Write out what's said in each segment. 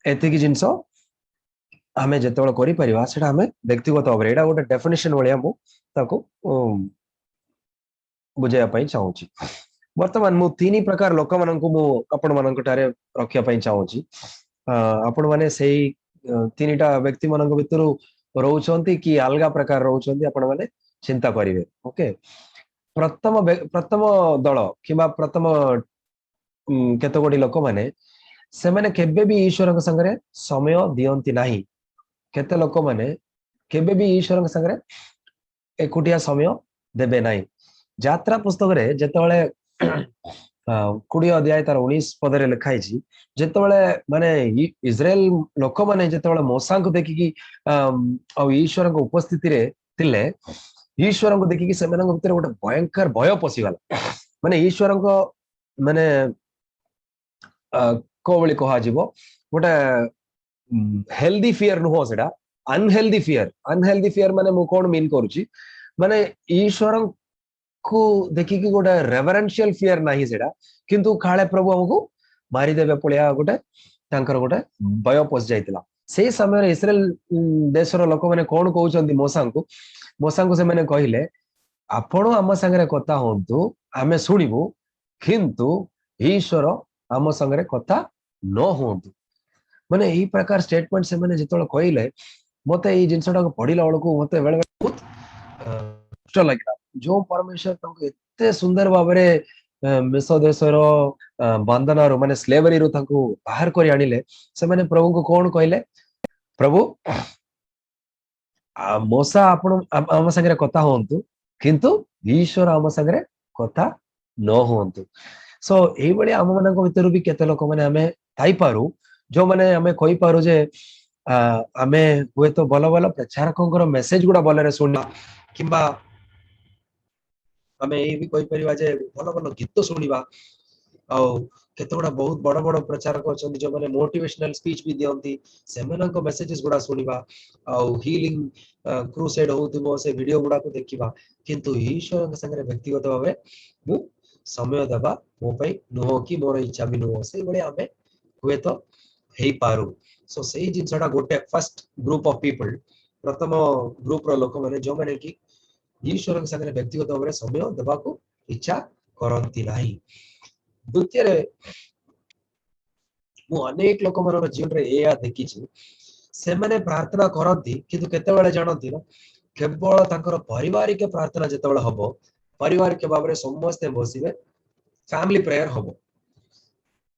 एतिकी जिनस आमे जेतेबेले करि परिबा सेटा आमे व्यक्तिगत भाव एटा गोटे डेफिनेशन भलिया मु ताको बुझाइया पई चाहूची वर्तमान मु तीन प्रकार लोक माननकु मु आपण माननक टारे रखिया पई चाहूची आपण माने सेही तीनटा व्यक्ति माननक भितरु रहउचंती कि अलगा प्रकार रहउचंती आपण माने चिंता करिवे ओके प्रथम दल किबा प्रथम केते गोडी लोक माने से माने केबे भी ईश्वर के संगरे समय दियंती नाही केते लोक माने केबे भी ईश्वर के संगरे एकुटिया समय देबे नाही यात्रा पुस्तक रे जेतेबेले 20 अध्याय तार 19 पदरे लिखाई छी जेतेबेले माने इजराइल लोक माने जेतेबेले मूसा को देखि कि आ ईश्वर के उपस्थिति रे तिले ईश्वर को देखि कि सेमान भीतर गोटे भयंकर भय पसिगला माने ईश्वर को माने कोबली कहा जीवो गोटे हेल्दी फियर नुहो सेटा अनहेल्दी फियर माने मु कोन मीन करूची माने ईश्वर को देखि कि गोटे रेवरेंशियल फियर नाही सेटा किंतु काळे प्रभु हमकु मारी देबे पळिया गोटे तांकर गोटे भय पस जाइतिला से समय इस्राएल देशर लोक माने कोन कहउचंती मोसा को से माने कहिले आपण आम संगे कथा होंतु आमे सुनिबु किंतु ईश्वर आम संगे कथा न होंतु माने एही प्रकार स्टेटमेंट से माने जेतोळ कहिले मते एही जिंसटा को पढिला बळकु मते बेले बहुत कष्ट लागिला जो परमेश्वर तंको एते सुंदर भाबरे मिसो देशर बंधनरु माने स्लेवरी रु तंको बाहर करी आनिले से माने प्रभु को कोन कहिले प्रभु मोसा आपण आम संगे कथा होंतु किंतु ईश्वर आम संगे कथा न होंतु सो एही बळी आम मानक भितर भी केते लोक माने हमें थाई पारू जो माने हमें कहि पारू जे आमे हुए तो भल भल प्रचारकंकर मेसेज गुडा भलरे सुनिबा किंबा आमे एही भी कहि परिबा जे भल भल गीत सुनिबा आ केते गुडा बहुत बड़ बड़ प्रचारक अछंती जो माने मोटिवेशनल स्पीच भी दियंती सेमनक मेसेजेस गुडा सुनिबा आ हीलिंग क्रूसेड होउतिबो से वीडियो गुडा को देखिबा किंतु ईश्वर के संगे व्यक्तिगत भाबे मु समय देबा मो पई नुहो कि मोर इच्छा भी नुहो से बळे आमे हुए तो हेई पारू सो सेही जिनसटा गोटे फर्स्ट ग्रुप ऑफ पीपल प्रथम ग्रुप रो लोक माने जो माने कि ईश्वर के संगे व्यक्तिगत भाबे समय देबा को इच्छा करंती नाही द्वितीय रे मु अनेक लोक मानक जीवन रे एया देखि छि से माने प्रार्थना करंती किंतु केते बेले जानंती ना केवल तांकर पारिवारिक प्रार्थना जेते बेले हबो पारिवारिक भाबरे समस्त बसिबे फैमिली प्रेयर हबो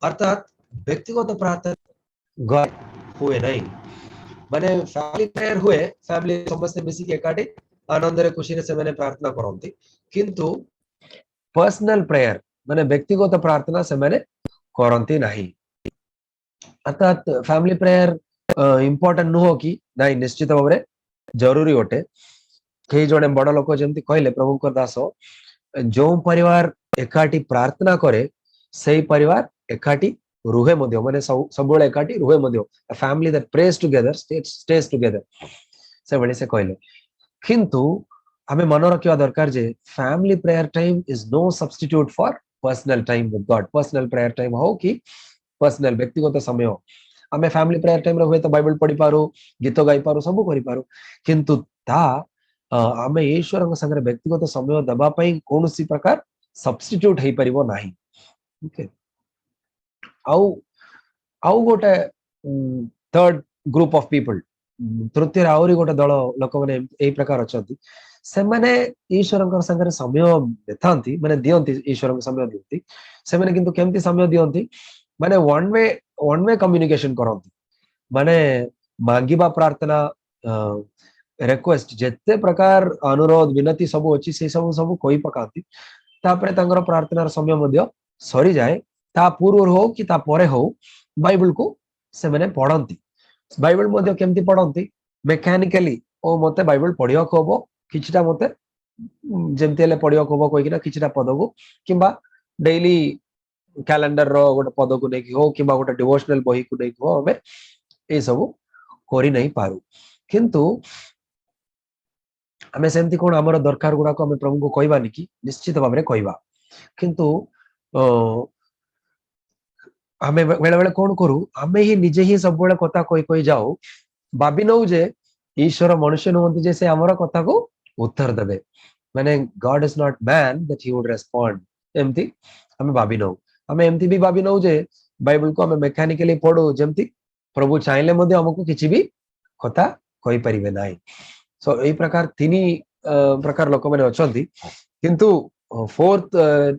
अर्थात व्यक्तिगत प्रार्थना घर हुए नहीं माने फैमिली प्रेयर हुए फैमिली समस्त मिसी के एकाठी आनंद रे खुशी रे से माने प्रार्थना करंती किंतु पर्सनल प्रेयर माने व्यक्तिगत प्रार्थना से माने करंती नहीं अर्थात फैमिली प्रेयर इंपोर्टेंट नुहो कि नहीं निश्चित भाबरे जरूरी होटे कई जने बड़ लोक जेमती कहले प्रभु दास जो परिवार एकाठी प्रार्थना करे सेही परिवार एकाठी रुहे मध्य माने सब एकाठी रुहे मध्य family that prays together stage together से बणी से कहले किंतु हमें मन रखिया दरकार जे family prayer time is no substitute for personal time with God personal prayer time हो कि पर्सनल व्यक्तिगत समय हो आमे फैमिली प्रेयर टाइम रे हुए तो बाइबल पढ़ी पारू गीत गाई पारू सब करि पारू किंतु ता आमे ईश्वर के संगे व्यक्तिगत समय दबा पई कोनोसी प्रकार सब्स्टिट्यूट हेई परिबो नाही ओके आउ आउ गोटे थर्ड ग्रुप ऑफ पीपल तृतीय आउरी गोटे दल लोक माने एही प्रकार अछंती से माने ईश्वर के संगे समय देथांती माने दियंती ईश्वर के समय दियंती से माने किंतु केमती समय दियंती माने वन वे कम्युनिकेशन करंती माने मांगीबा प्रार्थना रिक्वेस्ट जेते प्रकार अनुरोध विनती सब अछि से सब कोई पकांती तापरे तांगर प्रार्थनार समय मध्य सरी जाए ता पूर्व हो कि ता परे हो बाइबल को से माने पढ़ंती बाइबल मध्य केमती पढ़ंती मेकानिकली ओ मते बाइबल पढ़ियो को हबो किछटा मते जेमती ले पढ़ियो को हबो कोइ किना किछटा पद को किबा डेली कैलेंडर रो गोटे पद को नेकी हो किबा गोटे डिवोशनल बही को नेकी हो हमें ए सब करि नहीं पारू किंतु हमें सेमती कोन हमर दरकार गुडा को हमें प्रभु को कहबानी कि निश्चित भाबरे कहबा किंतु आमे बेले बेले कौन करू आमे ही निजे ही सब बेले कथा कही कही जाऊ भाभी नौ जे ईश्वर मनुष्य नुहति जे से हमर कथा को उत्तर देबे माने God is not man that he would respond एमती हमें भाभी नौ हमें एमती भी भाभी नौ जे बाइबल को हमें मेकानिकली पढ़ू जेमती प्रभु चाहिले मध्ये हमको किछि भी कथा कहि परिबे नाही सो एई प्रकार तिनी प्रकार लोक माने अछंती किंतु फोर्थ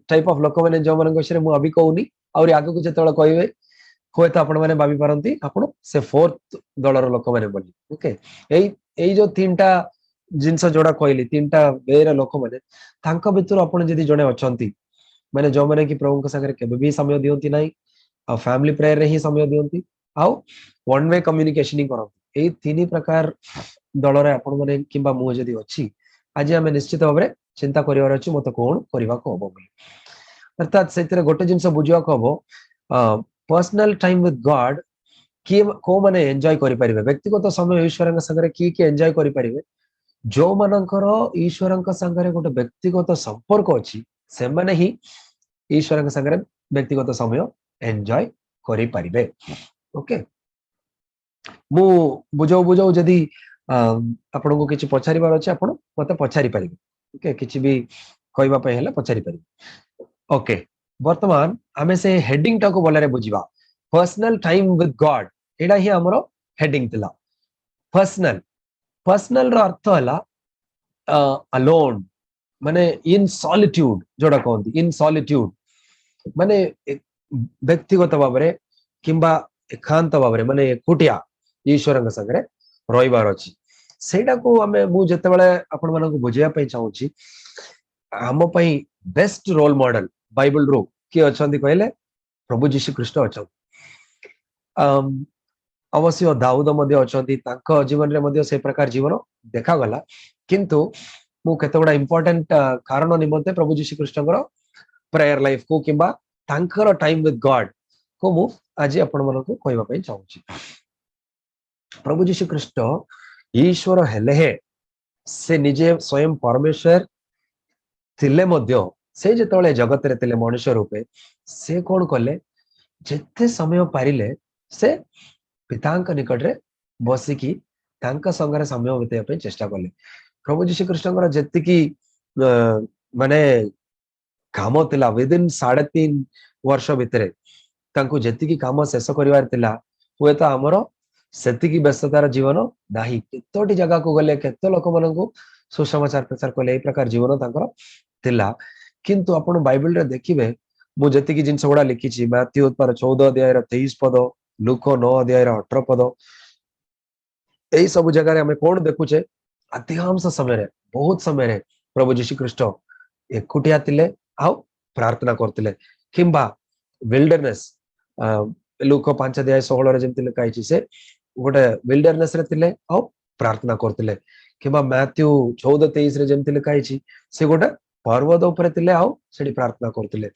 टाइप ऑफ लोक माने जो मन विषय मु अभी कहूनी और आगु को जेतବେଳେ କହିବେ ହୁଏତ ଆପଣ ମାନେ ଭାବି ପାରନ୍ତି ଆପଣ ସେ फोर्थ ଦଳର ଲୋକ ମାନେ ବୋଲି ଓକେ ଏଇ ଏଇ जो ତିନିଟା ଜିନିଷ ଯୋଡା କହିଲି ତିନିଟା ବେର ଲୋକ ମାନେ ତାଙ୍କ ଭିତରୁ ଆପଣ ଯଦି ଜଣେ ଅଛନ୍ତି ମାନେ जो माने कि प्रभुଙ୍କ ସାଙ୍ଗରେ କେବେ ବି ସମୟ ଦିଅନ୍ତି ନାହିଁ ଆଉ ଫ୍ୟାମିଲି ପ୍ରେୟର ରେ ହିଁ ସମୟ ଦିଅନ୍ତି ଆଉ वन वे कम्युनिकेशन ही करନ୍ତି ଏଇ ତିନି ପ୍ରକାର ଦଳରେ ଆପଣ ମାନେ କିମ୍ବା ମୁଁ ଯଦି ଅଛି ଆଜି ଆମେ ନିଶ୍ଚିତ ଭାବରେ ଚିନ୍ତା କରିବାର ଅଛି ମତେ କଣ କରିବାକୁ ହବ ବୋଲି अर्थात ସେଥିରେ ଗୋଟେ ଜିନିଷ ବୁଝିବାକୁ ହବ पर्सनल टाइम विथ गॉड किए को माने एंजॉय करि परिबे व्यक्तिगत समय ईश्वरଙ୍କ संगरे की एंजॉय करि परिबे जो मानकर ईश्वरଙ୍କ संगरे गोटे व्यक्तिगत संपर्क अछि से माने ही ईश्वरଙ୍କ संगरे व्यक्तिगत समय एंजॉय करि परिबे ओके मु बुझो बुझो जदी आपण को किछि पछारिबार अछि आपण मते पछारि परिबे ओके किछि भी कहबा पय हला पछारि परिबे ओके वर्तमान आमे से हेडिंग टा को बोलारे बुझिबा पर्सनल टाइम विथ गॉड एडा ही हमरो हेडिंग थिला पर्सनल पर्सनल रो अर्थ हला अलोन माने इन सॉलिट्यूड जोडा कहंती इन सॉलिट्यूड माने व्यक्तिगत भाबरे किंबा एकांत भाबरे माने एकुटिया ईश्वरଙ୍କ संगरे रहिबार अछि सेटा को हमें मु जते बेले आपण मानको बुझिया पय चाहूची हम पय बेस्ट रोल मॉडल बाइबल रो के अछंती कहले प्रभु यीशु ख्रीष्ट अछंती अवश्य दाऊद मध्ये अछंती तांको जीवन रे मध्ये से प्रकार जीवन देखा गला किंतु मु केतेगुडा इंपोर्टेंट कारण निमंते प्रभु यीशु ख्रीष्टଙ୍କର प्रेयर लाइफ को किंबा तांकर टाइम विथ गॉड को मु आज आपण मानको कहबा पय चाहूची प्रभु यीशु ख्रीष्ट ईश्वर हेले हे से निजे स्वयं परमेश्वर थिले मध्य से जेतळे जगत रे थिले मनुष्य रूपे से कोन कले जेते समय पारिले से पितांक निकट रे बसी की तांका संगरे समय बिताय पे चेष्टा कले प्रभु यीशु कृष्णଙ୍କର जेतिकी माने काम थिला विद इन 3.5 वर्ष भितरे तांको जेतिकी काम शेष करिवार थिला हुए तो हमरो सेतिकी व्यस्ततार जीवन नाही केतोटी जगह को गले केतो लोक माननको सुसमाचार प्रचार कले ए प्रकार जीवन तांकर थिला किंतु आपण बाइबल रे देखिबे मु जेतिकी जिंस गुडा लिखिछि मैथ्यू 14 अध्याय 23 पद लूक 9 अध्याय 18 पद एई सब जगह रे हमें कोन देखुछे अधिकांश समय रे बहुत समय रे प्रभु यीशु ख्रीष्ट एकुटिया थिले आ प्रार्थना करथिले किंबा विल्डरनेस लूक 5 अध्याय 16 रे जेमति लिखा हिछि से गोटे विल्डरनेस रे थिले आ प्रार्थना करथिले किंबा मैथ्यू 14 23 रे जेमति लिखा हिछि से गोटे पर्वत ऊपर थिले आ सेडी प्रार्थना करथिले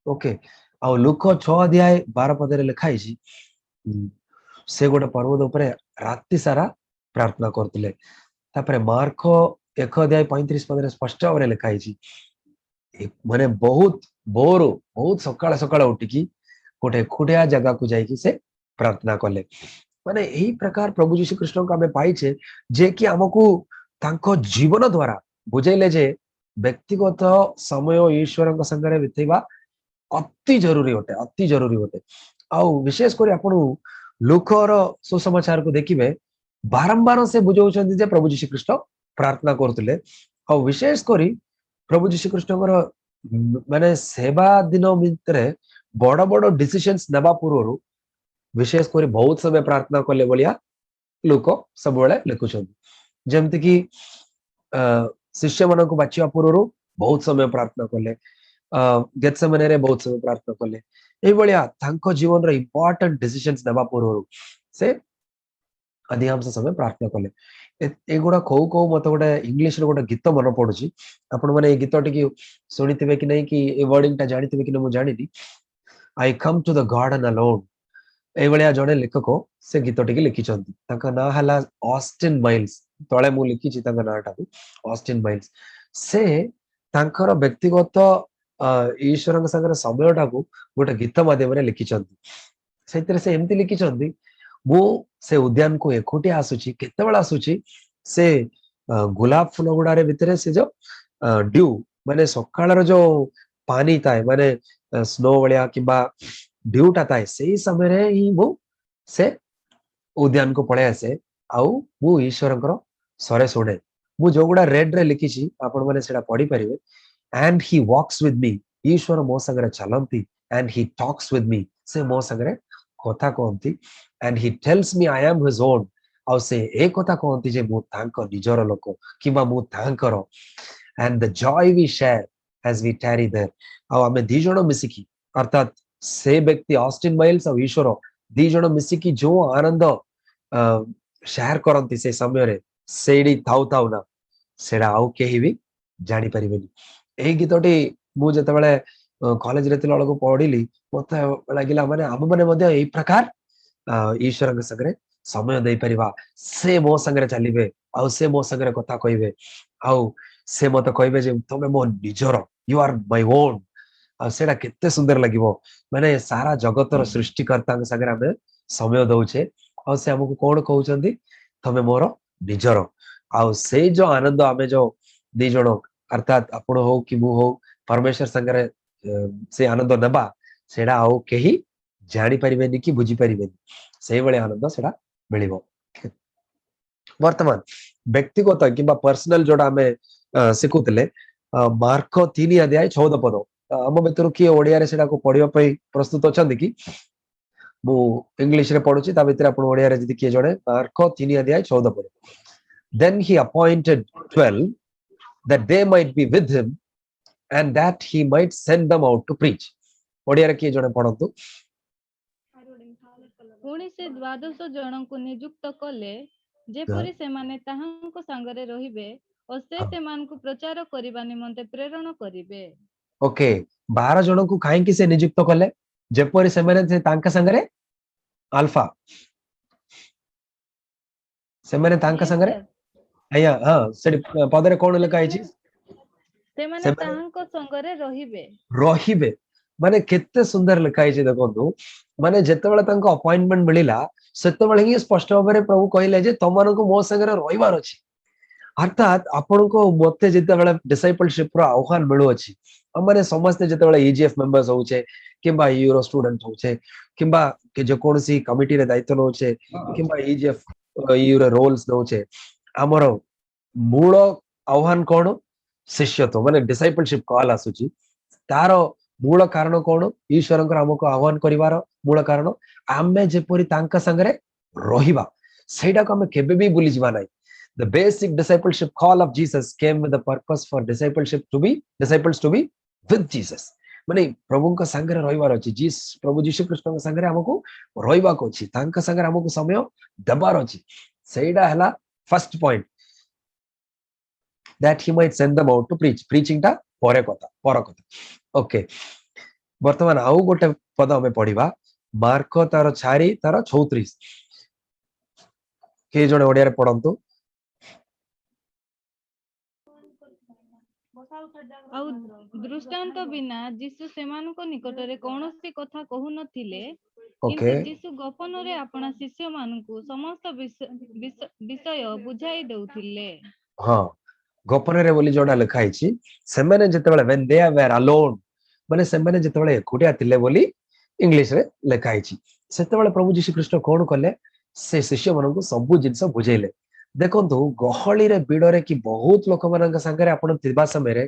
ओके आ लूक 6 अध्याय 12 पद रे लिखा हिछि से गोटे पर्वत ऊपर राति सारा प्रार्थना करथिले तापरे मार्क 1 अध्याय 35 पद रे स्पष्ट भाबरे लिखा हिछि माने बहुत बोर बहुत सकाळ सकाळ उठिकी गोटे खुडिया जगह को जाइकी से प्रार्थना कले माने एही प्रकार प्रभु यीशु कृष्ण को हमें पाइछे जे कि हमकु तांको जीवन द्वारा बुझैले जे व्यक्तिगत समय ईश्वरଙ୍କ संगरे बितेबा अति जरूरी होते आ विशेष करी आपण लूकर सुसमाचार को देखिबे बारंबार से बुझौछन्ती जे प्रभु यीशु कृष्ण प्रार्थना करथिले आ विशेष करी प्रभु यीशु कृष्णଙ୍କର माने सेवा दिन भितरे बड़ बड़ डिसिजंस नेबा पूर्वरु विशेष करी बहुत समय प्रार्थना कले बलिया लोक सब बेले लिखुछन्ती जेमति कि शिष्य मन को बाचिया पूर्वरु बहुत समय प्रार्थना कले गेत्सेमने रे बहुत समय प्रार्थना कले एई बलिया तांको जीवन रे इंपोर्टेंट डिसिजंस नेबा पूर्वरु से अधिकांश समय प्रार्थना कले एगुड़ा कौ कौ मत गोटे इंग्लिश रे गोटे गीत मन पडुची आपण माने ए गीत टिकी सुनिथिबे कि नै कि ए वर्डिंग ता जानिथिबे कि न मु जानिनी I come to the garden alone ए बलिया जणे लेखक से गीत टिकी लिखिचंती ताका ना हला ऑस्टिन माइल्स तळे मु लिखिची ताका नाटा ऑस्टिन माइल्स से तांकर व्यक्तिगत ईश्वर समय टाकू गोटे गीत माध्यम लिखिंट से एमती लिखिंट मु से उद्यान को एकुटिया आसुची केतेबेला आसुची से गुलाब फूल गुड़ारे भितर से जो ड्यू माने सकाळ जो पानी थाए माने स्नो भलिया किबा ड्यूटा थाए से समय ही मु से उद्यान को पळे आसे आउ मु ईश्वरंकर सरे सुने मु जो गुडा रेड रे लिखिची आपण माने सेडा पढी परिबे and he walks with me ईश्वर मो संगरे चलंती and he talks with me से मो संगरे कथा कहंती and he tells me I am his own आउ से ए कथा कहंती जे मु तांको निजर लोक किबा मु तांकर and the joy we share as we tarry there आउ आमे दी जण मिसिकी अर्थात से व्यक्ति ऑस्टिन माइल्स और ईश्वर दी जण मिसिकी जो आनंद शेयर करंती से समय रे सेडी थाउ थाउ ना सेडा आउ केही भी जानि परिबेनी ए गीतटी मु जतबेले कॉलेज रे तिला को पढिली मते लागिला माने हम माने मध्ये ए प्रकार ईश्वर के संगरे समय दे परिबा से मो संगरे चलिबे आउ से मो संगरे कथा कहिबे आउ से मते कहिबे जे तमे मो निजर you are my on a सेडा केते सुंदर लागिवो माने सारा जगतर सृष्टिकर्ता के संगरे हमें समय दउछे आ से हमको कोन कहउचंदी तमे मोर निजर आउ से जो आनंद हमें जो दी जण अर्थात आपण हो कि मु हो परमेश्वर संगरे से आनंद नबा सेडा आउ केही जानि परिबेनी कि बुझी परिबेनी से बळे आनंद सेडा मिलिबो वर्तमान व्यक्तिगत किबा पर्सनल जोडा हमें सिखुतले मार्क 3 अध्याय 14 पद हम बेतरु कि ओडिया रे सेडा को पढिबा पई प्रस्तुत अछंदी कि मु इंग्लिश रे पढुची ता भितर आपण ओडिया रे जदि कि जणे मार्क 3 अध्याय 14 पद then he appointed 12 that they might be with him and that he might send them out to preach Odia रे कि जणे पढंतु पुणी से 12 जनଙ୍କୁ नियुक्त कले जेपरि सेमाने ताहांको संगरे रहिबे और से सेमानकु प्रचार करिबा निमंते प्रेरण करिबे ओके 12 जनଙ୍କୁ काहे कि से नियुक्त कले जेपरि सेमाने से तांका संगरे अल्फा सेमाने तांका संगरे आया हां सेडी पदरे कोन लिखा आइछि सेमाने ताहांको संगरे रहिबे माने केते सुंदर लिखा आइछि देखंतु माने जेतेबेले तांको अपॉइंटमेंट मिलिला सेतेबेले ही स्पष्ट भाबरे प्रभु कहिले जे तमनको मो संगरे रहिबार अछि अर्थात आपनको मते जेतेबेले डिसाइपलशिप रो आह्वान मिलु अछि हमरे समस्त जेतेबेले ईजीएफ मेंबर्स होउछे किबा यूरो स्टूडेंट होउछे किबा के जे कोनसी कमिटी रे दायित्व होउछे किबा ईजीएफ यूरो रोल्स होउछे हमरो मूल आह्वान कोन शिष्यत्व माने डिसाइपलशिप कॉल आसुची तारो मूल कारण कोन ईश्वरंकर हमको आह्वान करिवार मूल कारण आमे जेपरि तांका संगरे रहिबा सेडा को हम केबे भी भूली जिबा नै the basic discipleship call of Jesus came with the purpose for disciples to be with Jesus माने प्रभु का संगरे रहिवार अछि जीस प्रभु यीशु कृष्ण का संगरे हमको रहिबा को अछि तांका संगरे हमको समय दबार अछि सेडा हला first point that he might send them out to preaching टा पर कथा ओके वर्तमान आउ गोटे पद हमें पढिबा मार्क तार 4 तार 36 के जणे ओडिया रे पढंतु ଆଉ ଦୃଷ୍ଟାନ୍ତ ବିନା ଯୀଶୁ ସେମାନଙ୍କ ନିକଟରେ କୌଣସି କଥା କହୁ ନଥିଲେ କିନ୍ତୁ ଯୀଶୁ ଗୋପନରେ ଆପଣା ଶିଷ୍ୟମାନଙ୍କୁ ସମସ୍ତ ବିଷୟ ବୁଝାଇ ଦେଉଥିଲେ ହଁ ଗୋପନରେ ବୋଲି जोडा लिखा आइछि सेमाने जेतेबेले when they were alone माने सेमाने जेतेबेले एकुटिया थिले बोली इंग्लिश रे लिखा आइछि सेतेबेले प्रभु यीशु कृष्ण कोन कले से शिष्य माननकु सब जिंस बुझेले देखंतु गहळी रे बिडरे कि बहुत लोक माननका संगरे आपण तिबा समय रे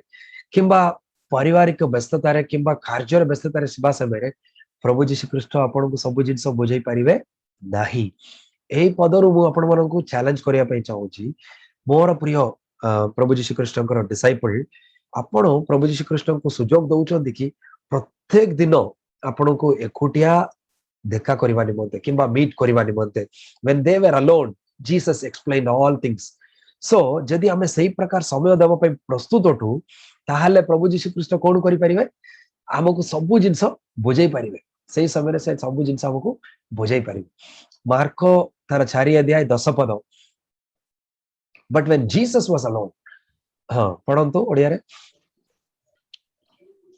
किबा पारिवारिक व्यस्तता रे किबा कार्य रे व्यस्तता रे सिबा समय रे प्रभु यीशु कृष्ण आपनको सब जिंस बुझाई परिबे नाही एई पदरु मु आपण माननकु चैलेंज करिया पई चाहूची मोर प्रिय प्रभु यीशु कृष्णकर डिसाइपल आपण प्रभु यीशु कृष्ण को सुजोग दउछन कि प्रत्येक दिन आपण को एकुटिया देखा करबा निमंते किबा मीट करबा निमंते when they were alone Jesus explained all things so जदि हमें सही प्रकार समय देबा पई प्रस्तुत होटू ताहाले प्रभु यीशु कृष्ण कोन करि परिबे हमको सब जिंस बुझाई परिबे सही समय रे से सब जिंस हमको बुझाई परिबे मार्क तार 4 अध्याय 10 पद but when Jesus was alone हाँ पढ़ंतु ओडिया रे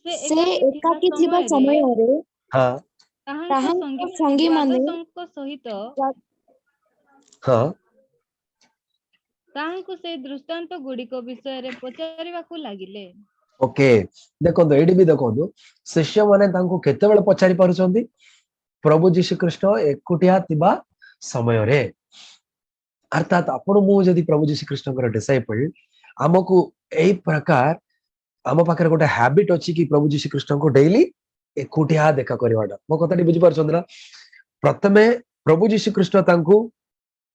से एकाकी थिबा समय रे हाँ ताहांक संगी माने सहित हाँ ताहांकु से दृष्टांत गुड़िक विषय रे पचारिबाकु लागिले। ओके देखो एडी भी देखो शिष्य माने तांको केतेबेले पचारि पारुचंदी प्रभु जीशु कृष्ण एकुटिया तिबा समय रे अर्थात आपण मु जदि प्रभु जीशु कृष्ण डिसाइपल आमको एई प्रकार आम पाखे गोटे हैबिट अच्छी कि प्रभु जीशु कृष्ण को डेली एकुटिया देखा करवाटा मो कथाटी बुझी पारछन ना प्रथमे प्रभु जीशु कृष्ण तांको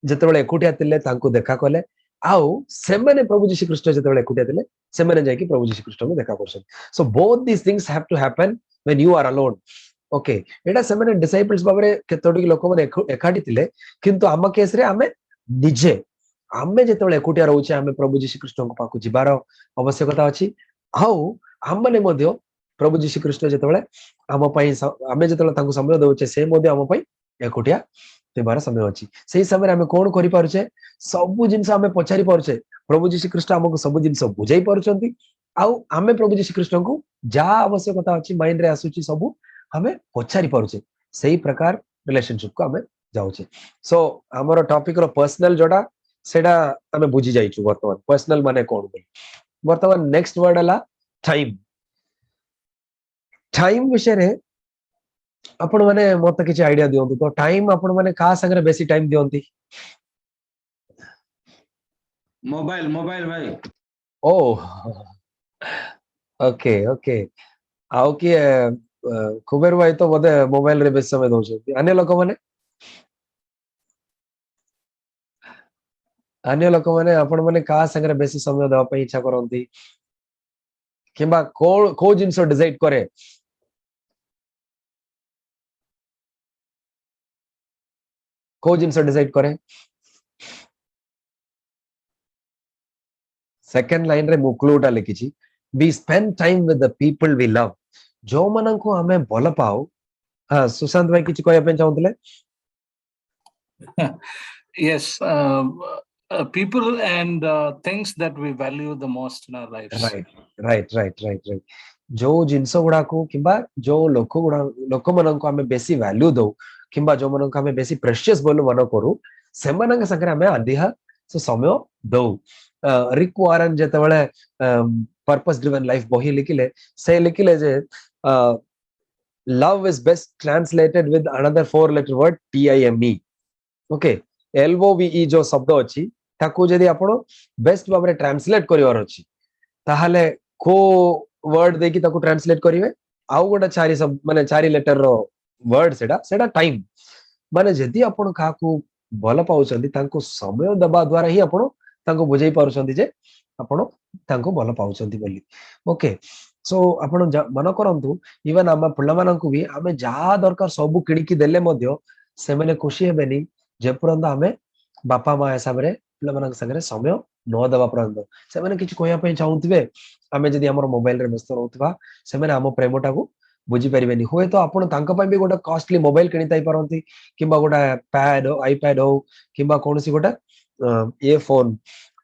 जेतेबेले एकुटिया तिले तांको देखा कले आउ सेमाने प्रभु जीशु कृष्ण जेतेबेले एकुटिया तिले सेमाने जायकि प्रभु जीशु कृष्ण को देखा करछन so both this things have to happen when you are alone okay एटा सेमाने डिसाइपल्स बाबरे केतोडी लोक माने एकाठी तिले किंतु आम केस रे आमे निजे आमे जेतेबेले एकुटिया रहउचे आमे प्रभु जीशु कृष्ण को पाकु जिबार आवश्यकता अछि आउ आम माने मध्य प्रभु जीशु कृष्ण जेतेबेले आम पई आमे जेतेबेले तांको समय दउचे से मध्य आम पई एकुटिया तेबार समय अछि सेही समय आमे कोन करि पारुचे सब जिंस आमे पछारी पारुचे प्रभु जीशु कृष्ण हमको सब जिंस बुझाई पारुचंती आउ आमे प्रभु जीशु कृष्ण को जा आवश्यकता अछि माइंड रे आसुची सब हमें पछारी पारुचे सेही प्रकार रिलेशनशिप को हमें जाउचे सो हमर टॉपिक रो पर्सनल जोडा सेडा हमें बुझी जाइछु वर्तमान पर्सनल माने कोन बोली वर्तमान नेक्स्ट वर्ड हला टाइम टाइम विषय रे आपण माने मते किछ आईडिया दियंतु तो टाइम आपण माने का संगे बेसी टाइम दियंती मोबाइल मोबाइल भाई ओ ओके ओके आउ कि कुबेर भाई तो बोधे मोबाइल रे बेसी समय दउछथि अन्य लोक माने आपण माने का संगे बेसी समय देवा पई इच्छा करंती किबा को जिंस डिसाइड करे को जिंस डिसाइड करे सेकंड लाइन रे मुक्लूटा लिखिछि we spend time with the people we love जो मनन को हमें भल पाओ हां सुशांत भाई किछ कहया पे चाहउतले yes people and things that we value the most in our lives right जो जिंस गुडा को किबा जो लोक मनन को हमें बेसी वैल्यू दो किबा जो मनन को हमें बेसी प्रेशियस बोल मन करू से मनन संगे हमें अधिहा से समय दो रिक वारन जेतेबेले पर्पस ड्रिवन लाइफ बही लिखिले से लिखिले जे love is best translated with another four letter word TIME okay LOVE जो शब्द अछि ताकू जदी आपण बेस्ट भाबरे ट्रांसलेट करिवार अछि ताहाले को वर्ड देखि ताकू ट्रांसलेट करिवे आउ गोटा चारि सब माने चारि लेटर रो वर्ड सेडा टाइम माने जदी आपण काकू भल पाउछंदी तांको समय दबा द्वारा ही आपण तांको बुझाई पारुछंदी जे आपण तांको भल पाउछंदी बोली ओके सो आपण मन करंतु इवन आम पिला माननकु भी आमे जा दरकार सब किणिकी देले मध्य से माने खुशी हेबेनी जे परंत आमे बापा मा हिसाब रे पिला मानन संगे समय न दबा परंत से माने किछ कोया पे चाहउतबे आमे जदी हमर मोबाइल रे व्यस्त रहउतबा से माने हम प्रेमटा को बुझी परिबेनी होय तो आपण तांको पय भी गोटा कॉस्टली मोबाइल किनि ताई परंती किबा गोटा पैड आईपैड हो किबा कोनसी गोटा ये फोन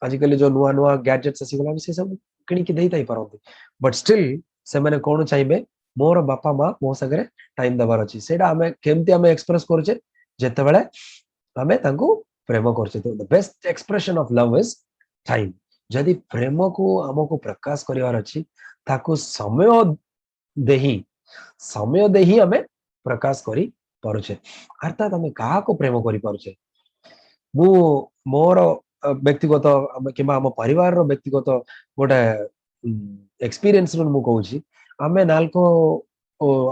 आजिकल जो नुआ नुआ गैजेट्स आसी गला से सब किनि कि देई ताई परंती बट स्टिल से माने कोन चाइबे मोर बापा मा मो संगे टाइम दबार अछि सेडा हमें केमती हमें एक्सप्रेस करछे जते बेले हमें तांको प्रेम करछे तो the best expression of love is time जदी प्रेम को हमको प्रकाश करिवार अछि ताको समय देही हमें प्रकाश करी पारुछे अर्थात हमें कहा को प्रेम करी पारुछे मु मोर व्यक्तिगत किबा हम परिवार रो व्यक्तिगत गोटे एक्सपीरियंस रो मु कहूची हमें नालको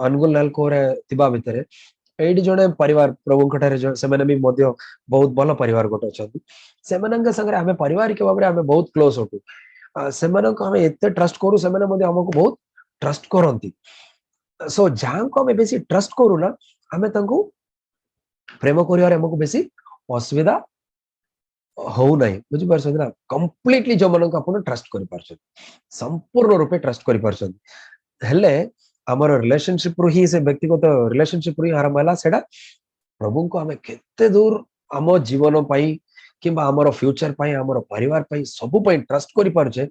अनुगुल नालको रे तिबा भितरे एडी जने परिवार प्रभु कठारे जो से माने भी मध्य बहुत भलो परिवार गोटे अछंती से मानन संगे हमें परिवार के बारे हमें बहुत क्लोज होतु से मानन को हमें एते ट्रस्ट करू से माने मध्य हमको बहुत ट्रस्ट करंती सो जहां को हमें बेसी ट्रस्ट करू ना हमें तांको प्रेम करिवार हमको बेसी असुविधा हो नहीं बुझी पारछन ना कंप्लीटली जो मन को अपन ट्रस्ट करि पारछन संपूर्ण रूपे ट्रस्ट करि पारछन हेले हमर रिलेशनशिप रो ही से व्यक्तिगत रिलेशनशिप रो आरंभ होला सेडा प्रभु को हमें केते दूर हम जीवन पई किबा हमर फ्यूचर पई हमर परिवार पई सब पई ट्रस्ट करि पारछे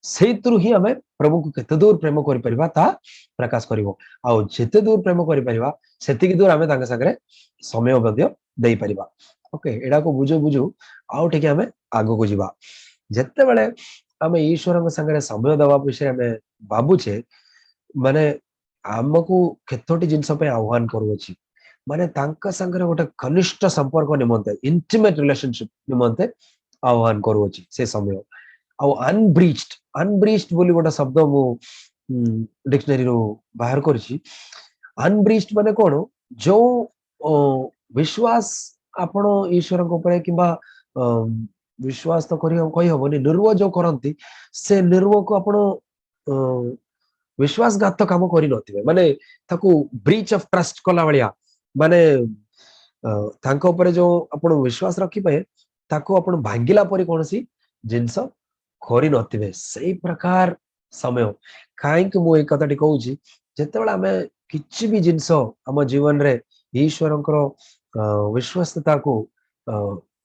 ସେଇଥିରୁ ହିଁ ଆମେ ପ୍ରଭୁଙ୍କୁ କେତେ ଦୂର ପ୍ରେମ କରିପାରିବା ତାହା ପ୍ରକାଶ କରିବ। ଆଉ ଯେତେ ଦୂର ପ୍ରେମ କରିପାରିବା ସେତିକି ଦୂର ଆମେ ତାଙ୍କ ସାଙ୍ଗରେ ସମୟ ମଧ୍ୟ ଦେଇପାରିବା। ଓକେ, ଏଟାକୁ ବୁଝୁ ବୁଝୁ ଆଉ ଟିକେ ଆମେ ଆଗକୁ ଯିବା। ଯେତେବେଳେ ଆମେ ଈଶ୍ୱରଙ୍କ ସାଙ୍ଗରେ ସମୟ ଦେବା ବିଷୟରେ ଆମେ ଭାବୁଛେ, ମାନେ ଆମକୁ କେତୋଟି ଜିନିଷ ପାଇଁ ଆହ୍ୱାନ କରୁଅଛି। ମାନେ ତାଙ୍କ ସାଙ୍ଗରେ ଗୋଟେ ଘନିଷ୍ଠ ସମ୍ପର୍କ ନିମନ୍ତେ, ଇଣ୍ଟିମେଟ ରିଲେସନସିପ ନିମନ୍ତେ ଆହ୍ୱାନ କରୁଅଛି ସେ ସମୟ। ଆଉ ଅନବ୍ରିଚ୍ଡ ବୋଲି ଗୋଟେ ଶବ୍ଦ ମୁଁ ଡିକ୍ସନାରୀରୁ ବାହାର କରିଛି। ଅନବ୍ରିଚ୍ଡ ମାନେ କଣ, ଯୋଉ ବିଶ୍ୱାସ ଆପଣ ଈଶ୍ୱରଙ୍କ ଉପରେ କିମ୍ବା ବିଶ୍ୱାସ ତ କହିହବନି, ନିର୍ଭର ଯୋଉ କରନ୍ତି, ସେ ନିର୍ଭରକୁ ଆପଣ ବିଶ୍ୱାସଘାତ କାମ କରିନଥିବେ, ମାନେ ତାକୁ ବ୍ରିଚ୍ ଅଫ ଟ୍ରଷ୍ଟ କଲା ଭଳିଆ, ମାନେ ତାଙ୍କ ଉପରେ ଯୋଉ ଆପଣ ବିଶ୍ୱାସ ରଖିବେ ତାକୁ ଆପଣ ଭାଙ୍ଗିଲା ପରି କୌଣସି ଜିନିଷ କରିନଥିବେ। ସେଇ ପ୍ରକାର ସମୟ। କାହିଁକି ମୁଁ ଏଇ କଥାଟି କହୁଛି, ଯେତେବେଳେ ଆମେ କିଛି ବି ଜିନିଷ ଆମ ଜୀବନରେ ଈଶ୍ୱରଙ୍କର ବିଶ୍ୱସ୍ତତାକୁ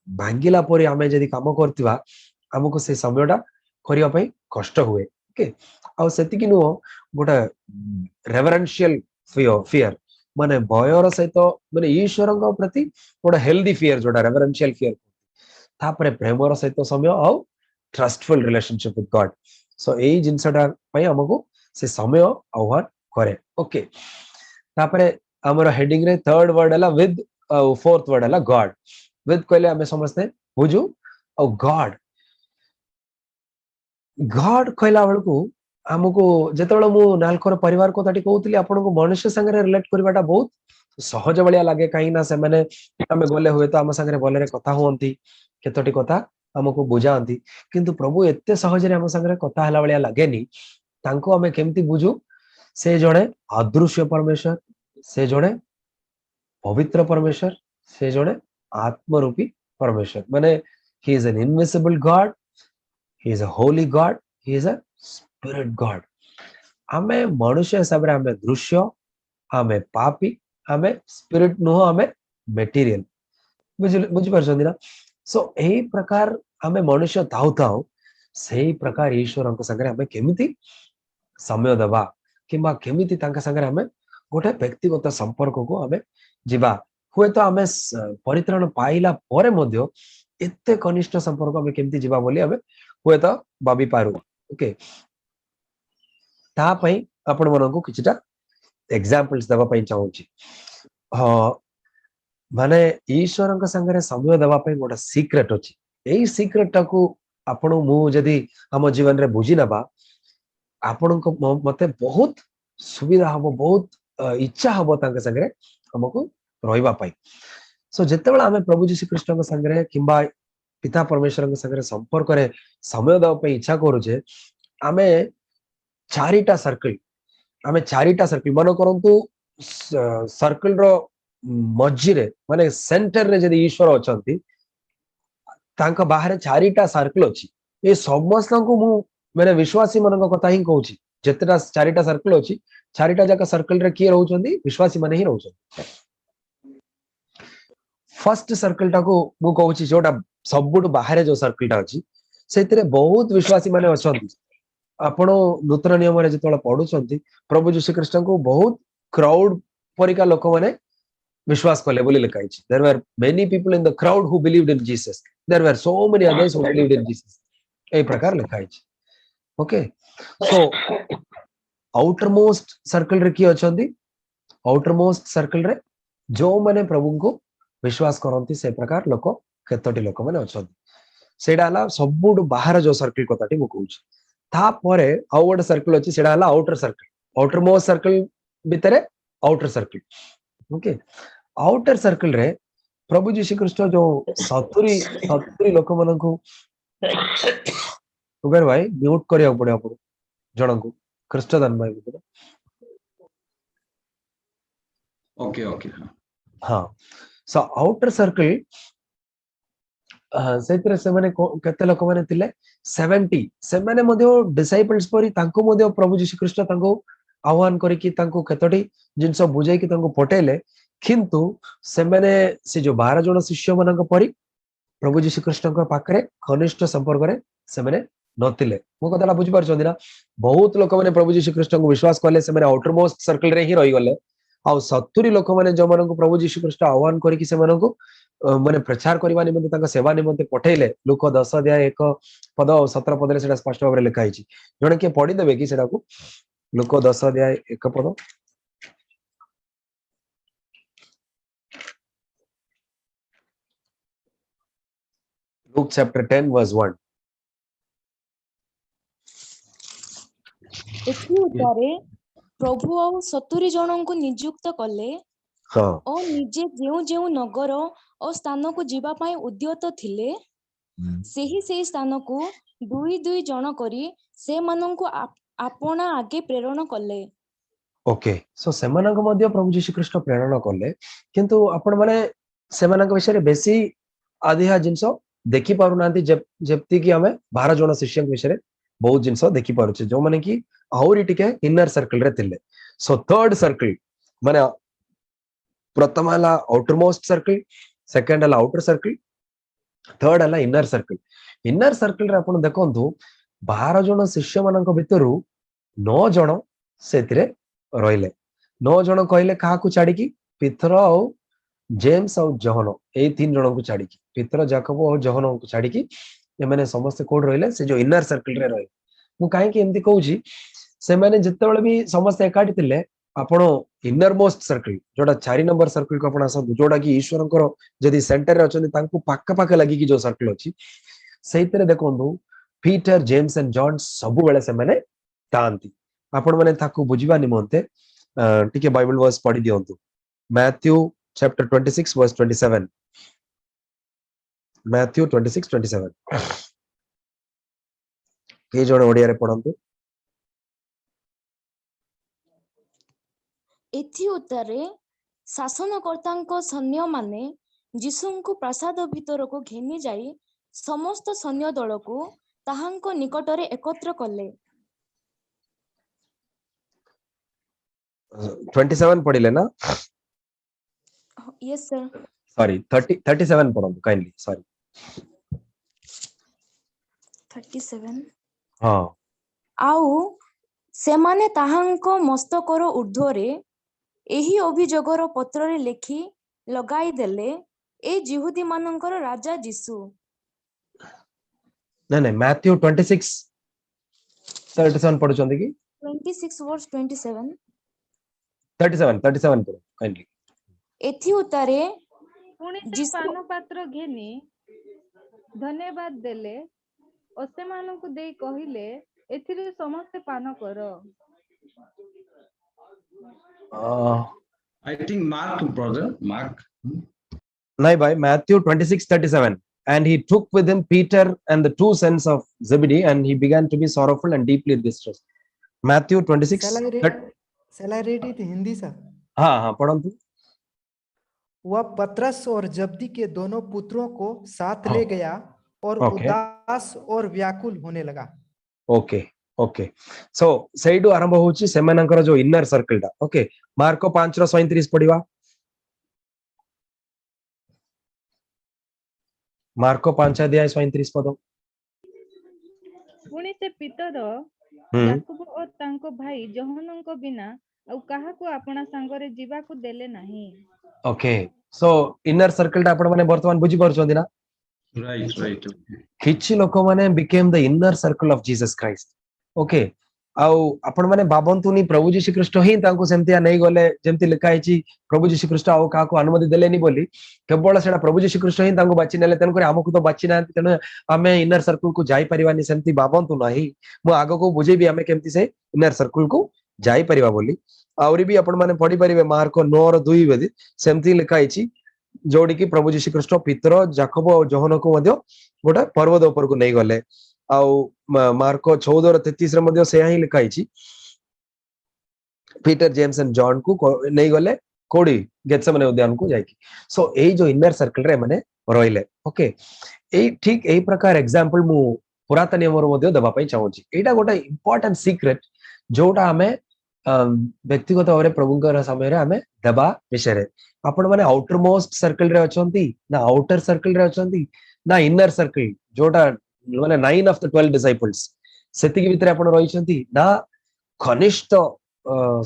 ଭାଙ୍ଗିଲା ପରି ଆମେ ଯଦି କାମ କରୁଥିବା, ଆମକୁ ସେ ସମୟଟା କରିବା ପାଇଁ କଷ୍ଟ ହୁଏ। ଓକେ, ଆଉ ସେତିକି ନୁହଁ, ଗୋଟେ ରେଭରେନ୍ସିଆଲ ଫିୟର, ମାନେ ଭୟର ସହିତ, ମାନେ ଈଶ୍ୱରଙ୍କ ପ୍ରତି ଗୋଟେ ହେଲ୍ଦି ଫିୟର, ଯୋଉଟା ରେଭରେନ୍ସିଆଲ ଫିୟର। ତାପରେ ପ୍ରେମର ସହିତ ସମୟ, ଆଉ ଟ୍ରଷ୍ଟଫୁଲ ରିଲେସନସିପ ୱିଥ ଗଡ। ସୋ ଏଇ ଜିନିଷଟା ପାଇଁ ଆମକୁ ସେ ସମୟ ଆହ୍ୱାନ କରେ। ଓକେ, ତାପରେ ଆମର ହେଡିଂ ରେ ଥର୍ଡ ୱାର୍ଡ ହେଲା ୱିଥ୍, ଆଉ ଫୋର୍ଥ ୱାର୍ଡ ହେଲା ଗଡ। ୱିଥ୍ କହିଲେ ଆମେ ସମସ୍ତେ ବୁଝୁ, ଆଉ ଗଡ କହିଲା ବେଳକୁ ଆମକୁ, ଯେତେବେଳେ ମୁଁ ନାଲକର ପରିବାର କଥାଟି କହୁଥିଲି ଆପଣଙ୍କୁ, ମନୁଷ୍ୟ ସାଙ୍ଗରେ ରିଲେଟ କରିବାଟା ବହୁତ ସହଜ ଭଳିଆ ଲାଗେ। କାହିଁକି ନା ସେମାନେ, ଆମେ ଗଲେ ହୁଏତ ଆମ ସାଙ୍ଗରେ ଭଲରେ କଥା ହୁଅନ୍ତି, କେତୋଟି କଥା ଆମକୁ ବୁଝାନ୍ତି, କିନ୍ତୁ ପ୍ରଭୁ ଏତେ ସହଜରେ ଆମ ସାଙ୍ଗରେ କଥା ହେଲା ଭଳିଆ ଲାଗେନି। ତାଙ୍କୁ ଆମେ କେମିତି ବୁଝୁ? ସେ ଜଣେ ଅଦୃଶ୍ୟ ପରମେଶ୍ୱର, ସେ ଜଣେ ପବିତ୍ର ପରମେଶ୍ୱର, ସେ ଜଣେ ଆତ୍ମରୂପୀ ପରମେଶ୍ୱର। ମାନେ he is an invisible God, he is a holy God, he is a spirit God. ଆମେ ମନୁଷ୍ୟ ହିସାବରେ ଆମେ ଦୃଶ୍ୟ, ଆମେ ପାପୀ, ଆମେ ସ୍ପିରିଟ ନୁହଁ, ଆମେ ମେଟେରିଆଲ। ବୁଝିପାରୁଛନ୍ତି ନା? ସୋ ଏଇ ପ୍ରକାର ଆମେ ମନୁଷ୍ୟ ଥାଉ ଥାଉ ସେଇ ପ୍ରକାର ଈଶ୍ୱରଙ୍କ ସାଙ୍ଗରେ ଆମେ କେମିତି ସମୟ ଦେବା, କିମ୍ବା କେମିତି ତାଙ୍କ ସାଙ୍ଗରେ ଆମେ ଗୋଟେ ବ୍ୟକ୍ତିଗତ ସମ୍ପର୍କକୁ ଆମେ ଯିବା। ହୁଏତ ଆମେ ପରିତ୍ରାଣ ପାଇଲା ପରେ ମଧ୍ୟ ଏତେ ଘନିଷ୍ଠ ସମ୍ପର୍କ ଆମେ କେମିତି ଯିବା ବୋଲି ଆମେ ହୁଏତ ଭାବି ପାରୁ। ଓକେ, ତା ପାଇଁ ଆପଣ ମାନଙ୍କୁ କିଛିଟା ଏକ୍ସାମ୍ପଲ୍ସ ଦେବା ପାଇଁ ଚାହୁଁଛି। ମାନେ ଈଶ୍ୱରଙ୍କ ସାଙ୍ଗରେ ସମୟ ଦେବା ପାଇଁ ଗୋଟେ ସିକ୍ରେଟ ଅଛି। ଏଇ ସିକ୍ରେଟ ଟାକୁ ଆପଣ ମୁଁ ଯଦି ଆମ ଜୀବନରେ ବୁଝି ନେବା, ଆପଣଙ୍କ ମତେ ବହୁତ ସୁବିଧା ହବ, ବହୁତ ଇଚ୍ଛା ହବ ତାଙ୍କ ସାଙ୍ଗରେ ଆମକୁ ରହିବା ପାଇଁ। ସୋ ଯେତେବେଳେ ଆମେ ପ୍ରଭୁ ଯୀଶୁ ଖ୍ରୀଷ୍ଟଙ୍କ ସାଙ୍ଗରେ କିମ୍ବା ପିତା ପରମେଶ୍ୱରଙ୍କ ସାଙ୍ଗରେ ସମ୍ପର୍କରେ ସମୟ ଦେବା ପାଇଁ ଇଚ୍ଛା କରୁଛେ, ଆମେ ଚାରିଟା ସର୍କଲ ମନେ କରନ୍ତୁ, ସର୍କଲର ମଝିରେ, ମାନେ ସେଣ୍ଟରରେ ଯଦି ଈଶ୍ୱର ଅଛନ୍ତି, ତାଙ୍କ ବାହାରେ ଚାରିଟା ସର୍କଲ ଅଛି। ଏ ସମସ୍ତଙ୍କୁ ମୁଁ, ମାନେ ବିଶ୍ୱାସୀ ମାନଙ୍କ କଥା ହିଁ କହୁଛି। ଯେତେଟା ଚାରିଟା ସର୍କଲ ଅଛି, ଚାରିଟା ଯାକ ସର୍କଲରେ କିଏ ରହୁଛନ୍ତି? ବିଶ୍ୱାସୀ ମାନେ ହିଁ ରହୁଛନ୍ତି। ଫର୍ଷ୍ଟ ସର୍କଲ ଟାକୁ ମୁଁ କହୁଛି, ଯୋଉଟା ସବୁଠୁ ବାହାରେ ଯୋଉ ସର୍କଲଟା ଅଛି, ସେଥିରେ ବହୁତ ବିଶ୍ୱାସୀ ମାନେ ଅଛନ୍ତି। ଆପଣ ନୂତନ ନିୟମରେ ଯେତେବେଳେ ପଢୁଛନ୍ତି, ପ୍ରଭୁ ଯୀଶୁ ଖ୍ରୀଷ୍ଟଙ୍କୁ ବହୁତ କ୍ରାଉଡ ପରିକା ଲୋକମାନେ ବିଶ୍ୱାସ କଲେ ବୋଲି ଲେଖା ହେଇଛି। There were many people in the crowd who believed in Jesus. There were so many others who believed in Jesus. এই ପ୍ରକାର ଲେଖା ହେଇଛି। ଓକେ, ସୋ ଆଉଟର ମୋଷ୍ଟ ସର୍କଲରେ କିଏ ଅଛନ୍ତି? ଆଉଟର ମୋଷ୍ଟ ସର୍କଲରେ ଯୋଉମାନେ ପ୍ରଭୁଙ୍କୁ ବିଶ୍ୱାସ କରନ୍ତି, ସେ ପ୍ରକାର ଲୋକ କେତୋଟି ଲୋକମାନେ ଅଛନ୍ତି। ସେଇଟା ହେଲା ସବୁଠୁ ବାହାର ଯୋଉ ସର୍କଲ କଥାଟି ମୁଁ କହୁଛି। ତାପରେ ଆଉ ଗୋଟେ ସର୍କଲ ଅଛି, ସେଇଟା ହେଲା outer circle. Outermost circle ଭିତରେ outer circle. Okay, outer circle ରେ ପ୍ରଭୁ ଯୀଶୁ ଖ୍ରୀଷ୍ଟ ଯୋଉ 70 ଲୋକମାନଙ୍କୁ, ଉବେର ଭାଇ ମ୍ୟୁଟ କରିବାକୁ ପଡିବ ଆପଣ ଜଣଙ୍କୁ, ଖ୍ରୀଷ୍ଟଦାନ ଭାଇ ଭିତରେ। ଓକେ ଓକେ, ହଁ, ସୋ ଆଉଟର ସର୍କଲ, ସେଇଥିରେ ସେମାନେ କେତେ ଲୋକମାନେ ଥିଲେ? 70। ସେମାନେ ମଧ୍ୟ ଡିସାଇପଲ୍ସ ପରି, ତାଙ୍କୁ ମଧ୍ୟ ପ୍ରଭୁ ଯୀଶୁ ଖ୍ରୀଷ୍ଟ ତାଙ୍କୁ ଆହ୍ୱାନ କରିକି ତାଙ୍କୁ କେତୋଟି ଜିନିଷ ବୁଝେଇକି ତାଙ୍କୁ ପଠେଇଲେ। କିନ୍ତୁ ସେମାନେ ସେ ଯୋଉ 12 ଜଣ ଶିଷ୍ୟ ମାନଙ୍କ ପରି ପ୍ରଭୁ ଯୀଶୁ ଖ୍ରୀଷ୍ଟଙ୍କ ପାଖରେ ଘନିଷ୍ଠ ସମ୍ପର୍କରେ ସେମାନେ नथिले मो कथाटा बुझी पारछन्ती ना बहुत लोक माने प्रभु यीशु ख्रीष्ट को विश्वास कले से माने आउटर मोस्ट सर्कल रे ही रही गले आ 70 लोक माने जो मन को प्रभु यीशु ख्रीष्ट आह्वान करिकि से मन को माने प्रचार करबा निमंते ताका सेवा निमंते पठेले लोक 10 अध्याय 1 पद 17 पद रे सेटा स्पष्ट भाव रे लिखा हिची जणे के पढी देबे कि सेटा को लोक 10 अध्याय 1 पद Luke chapter 10 verse 1 ଏଥି ଉତ୍ତାରେ ପ୍ରଭୁ ଆଉ 70 ଜଣଙ୍କୁ ନିଯୁକ୍ତ କଲେ हां ଓ ନିଜେ ଯେଉଁ ନଗର ଓ ସ୍ଥାନକୁ ଯିବା ପାଇଁ ଉଦ୍ୟତ ଥିଲେ ସେହି ସ୍ଥାନକୁ ଦୁଇ ଜଣ କରି ସେମାନଙ୍କୁ ଆପଣା ଆगे ପ୍ରେରଣ କଲେ। ओके सो सेमानक मध्य प्रभु यीशु ख्रीष्ट प्रेरणा कले किंतु आपण माने सेमानक विषय रे बेसी आधिया जिंस देखि पारु नांती जेप्ती कि हमें 12 जण शिष्य विषय रे बहुत जिंस देखि पारुचे जो माने कि आउरी टिके इनर सर्कल रे थिले सो थर्ड सर्कल माने प्रथम हला आउटर मोस्ट सर्कल सेकंड हला आउटर सर्कल थर्ड हला इनर सर्कल रे आपण देखंतु 12 जण शिष्य मानक भितरु 9 जण सेतिरे रहिले 9 जण कहले काहा को छाडी की पीतर और जेम्स और जॉन ए 3 जण को छाडी की पीतर जाकब और जॉन को छाडी की ए माने समस्त कोड रहिले से जो इनर सर्कल रे रहे मु काहे कि एमती कहूची से माने जत्तेबेले भी समस्त एकाठी थिले आपण इनर मोस्ट सर्कल जोटा 4 नंबर सर्कल को आपण आसु जोटा कि ईश्वरंकर जदी सेंटर रे अछन तांको पाक्का पाक्का लागि कि जो सर्कल अछि सेइतरे देखंदु पीटर जेम्स एंड जॉन सब बेले से माने तांती आपण माने ताको बुझिबा निमंते टिके बाइबल वर्स पढि दियंतु मैथ्यू चैप्टर 26 वर्स 27 मैथ्यू 26:27 के जण ओडिया रे पढंतु ଏଥି ଉତ୍ତାରେ ଶାସନକର୍ତ୍ତାଙ୍କ ସୈନ୍ୟମାନେ ଯୀଶୁଙ୍କୁ ପ୍ରାସାଦ ଭିତରକୁ ଘେନି ଯାଇ ସମସ୍ତ ସୈନ୍ୟ ଦଳକୁ ତାହାଙ୍କ ନିକଟରେ एकत्र କଲେ। 27 पढिले ना यस सर सॉरी 37 पढंतु काइंडली सॉरी 37 हां ଆଉ ସେମାନେ ତାହାଙ୍କ ମସ୍ତକର ଊର୍ଦ୍ଧ୍ୱରେ ଏହି ଅଭିଯୋଗର ପତ୍ରରେ ଲେଖି ଲଗାଇ ଦେଲେ ଏ ଯିହୁଦୀ ମାନଙ୍କର ରାଜା ଯୀଶୁ। नहीं मैथ्यू 26 37 पढुचंदी की 26 वर्स 27 37 पढो काइंडली एथि उतारे पुणी से ଯୀଶୁ पान पात्र घेनी धन्यवाद देले और सेमानंकु देई कहिले एथिरे समस्त पान कर। I think Mark, brother, Mark. नहीं भाई Matthew 26:37 and he took with him Peter and the two sons of Zebedee and he began to be sorrowful and deeply distressed. Matthew 26 Shall I read it Hindi सा? हाँ पढ़ंतु वह पतरस और जब्दी के दोनों पुत्रों को साथ ले गया और Okay. उदास और व्याकुल होने लगा। ओके ओके सो सेइडु आरंभ होची सेमानकर जो इनर सर्कल दा ओके मार्को 5:37 पढिवा मार्को 5:37 पद पुणी से पितर याकूब और तांको भाई जोहनंको बिना और काहाको आपना सांगरे जीवाको देले नाही। ओके सो इनर सर्कल दा आपण माने वर्तमान बुझी परछोंदी ना Right, right. Okay. किछि लोक माने became the inner circle of Jesus Christ okay आउ आपण माने बाबंतुनी प्रभु जी श्री कृष्ण ही तांको सेमतिया नै गले जेमति लिखा हिची प्रभु जी श्री कृष्ण आउ काको अनुमति देलेनी बोली केवल सेडा प्रभु जी श्री कृष्ण ही तांको बाची नेले तन करे हमकु तो बाची ना तने हमें इनर सर्कल को जाई परिवानी सेमति बाबंतु नाही मु आगो को बुझेबी हमें केमति से इनर सर्कल को जाई परिवा बोली आउरी भी आपण माने पढी परिबे मार्को 9:2 बेदी सेमति लिखा हिची जोडी की प्रभु जी श्री कृष्ण पितर जाकब और जोहन को मध्य गोटा पर्वत ऊपर को नहीं गले आउ मार्को 14:33 रे मध्य से ही लिखा हिची पीटर जेम्स एंड जॉन को नहीं गले कोडी गेत्सेमने उद्यान को जाईकी सो एई जो इनर सर्कल रे माने रहिले ओके एई ठीक एई प्रकार एग्जांपल मु पुरातन नियम रो मध्य दबा पई चाहूची एटा गोटा इंपोर्टेंट सीक्रेट जोटा हमें व्यक्तिगत भाव प्रभुंकर समय रे हमें दबा विषय रे आपण माने आउटर मोस्ट सर्कल रे अछंती ना आउटर सर्कल रे अछंती ना इनर सर्कल जोटा माने 9 ऑफ द 12 डिसाइपल्स सेतिक भितरे आपण रहिसंती ना घनिष्ठ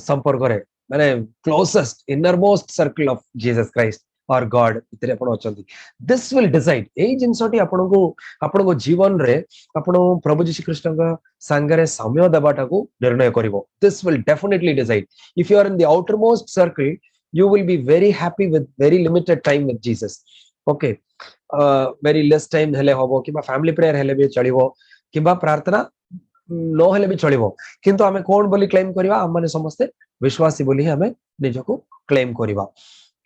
संपर्क रे माने closest innermost circle of Jesus Christ और गॉड भितरे आपण अछंती दिस विल डिसाइड ए जिंसटी आपण को जीवन रे आपण प्रभु यीशु कृष्ण का संगरे समय दबाटा को निर्णय करिवो this will definitely decide if you are in the outermost circle you will be very happy with very limited time with Jesus okay very less time हेले होबो किबा फैमिली प्रेयर हेले भी चलिबो किबा प्रार्थना न हेले भी चलिबो किंतु हमें कोन बोली क्लेम करबा हम माने समस्त विश्वासी बोली हमें निजको क्लेम करबा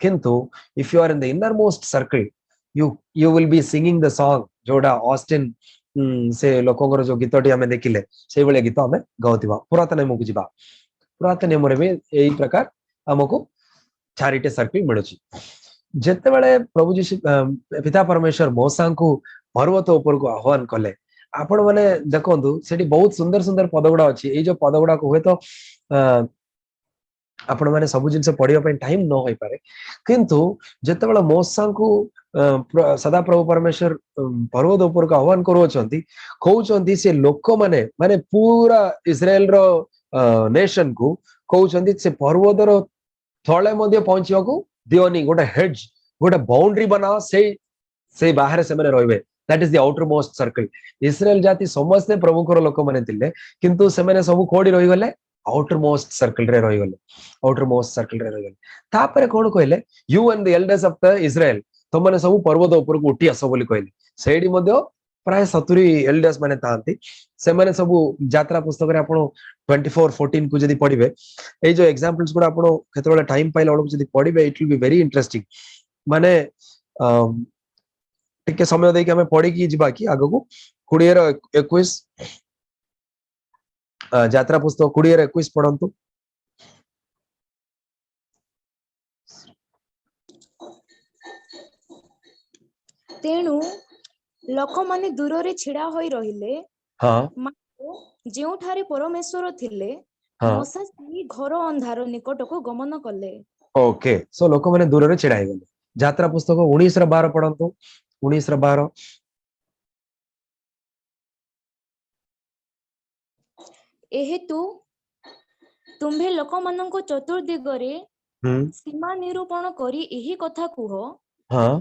किंतु if you are in the innermost circle you will be singing the song जोडा ऑस्टिन से लोकंगर जो गीतटी हमें देखिले सेई बळे गीत हमें गाउतिबा पुरातन नियम को जिबा पुरातन नियम रे भी एई प्रकार हमको चारिटे सर्कल मिलुची जेते बेले प्रभु जी पिता परमेश्वर मौसा को पर्वत ऊपर को आह्वान कले आपण माने देखंतु सेठी बहुत सुंदर सुंदर पदगुडा अछि ए जो पदगुडा को होय तो आपण माने सब जिंस पढिया पय टाइम न होई पारे किंतु जेते बेले मौसा को सदा प्रभु परमेश्वर पर्वत ऊपर को आह्वान करूछंती कहउछंती से लोक माने माने पूरा इस्राएल रो नेशन को कहउछंती से पर्वत रो थळे मध्ये पहुंचियाको दियोनी गोटे हेड्ज गोटे बाउंड्री बनाओ से बाहर से माने रहबे that is the outermost circle Israel जाति समस्त प्रभु को लोक माने थिले किंतु से माने सब कोडी रहि गले आउटर मोस्ट सर्कल रे रहि गले आउटर मोस्ट सर्कल रे रहि गले तापर कोन कहले you and the elders of the Israel तो माने सब पर्वत ऊपर को उठी आसो बोली कहले सेडी मध्ये प्राय 70 एल्डर्स माने तांती से माने सब यात्रा पुस्तक रे आपण 24:14 को जदी पढिबे ए जो एग्जांपल्स गुडा आपण केतबेला टाइम पाइला ओळक जदी पढिबे it will be very interesting माने टिके समय देके हमें पढि की जिबा की आगो को 20 रो 21 यात्रा पुस्तक 20 रो 21 पढंतु तेणु ଲୋକମାନେ ଦୂରରେ ଛିଡ଼ା ହୋଇ ରହିଲେ हां ଯେଉଁଠାରେ ପରମେଶ୍ୱର ଥିଲେ ମଶା ସେହି ଘର ଅନ୍ଧାର ନିକଟକୁ ଗମନ କଲେ ओके सो लोक माने दूर रे छिड़ा गले यात्रा पुस्तक 19 रो 12 पढंतु 19 रो 12 ଏହେତୁ ତୁମ୍ଭେ ଲୋକମାନଙ୍କ ଚତୁର୍ଦିଗରେ ସୀମା ନିରୂପଣ କରି ଏହି କଥା କୁହ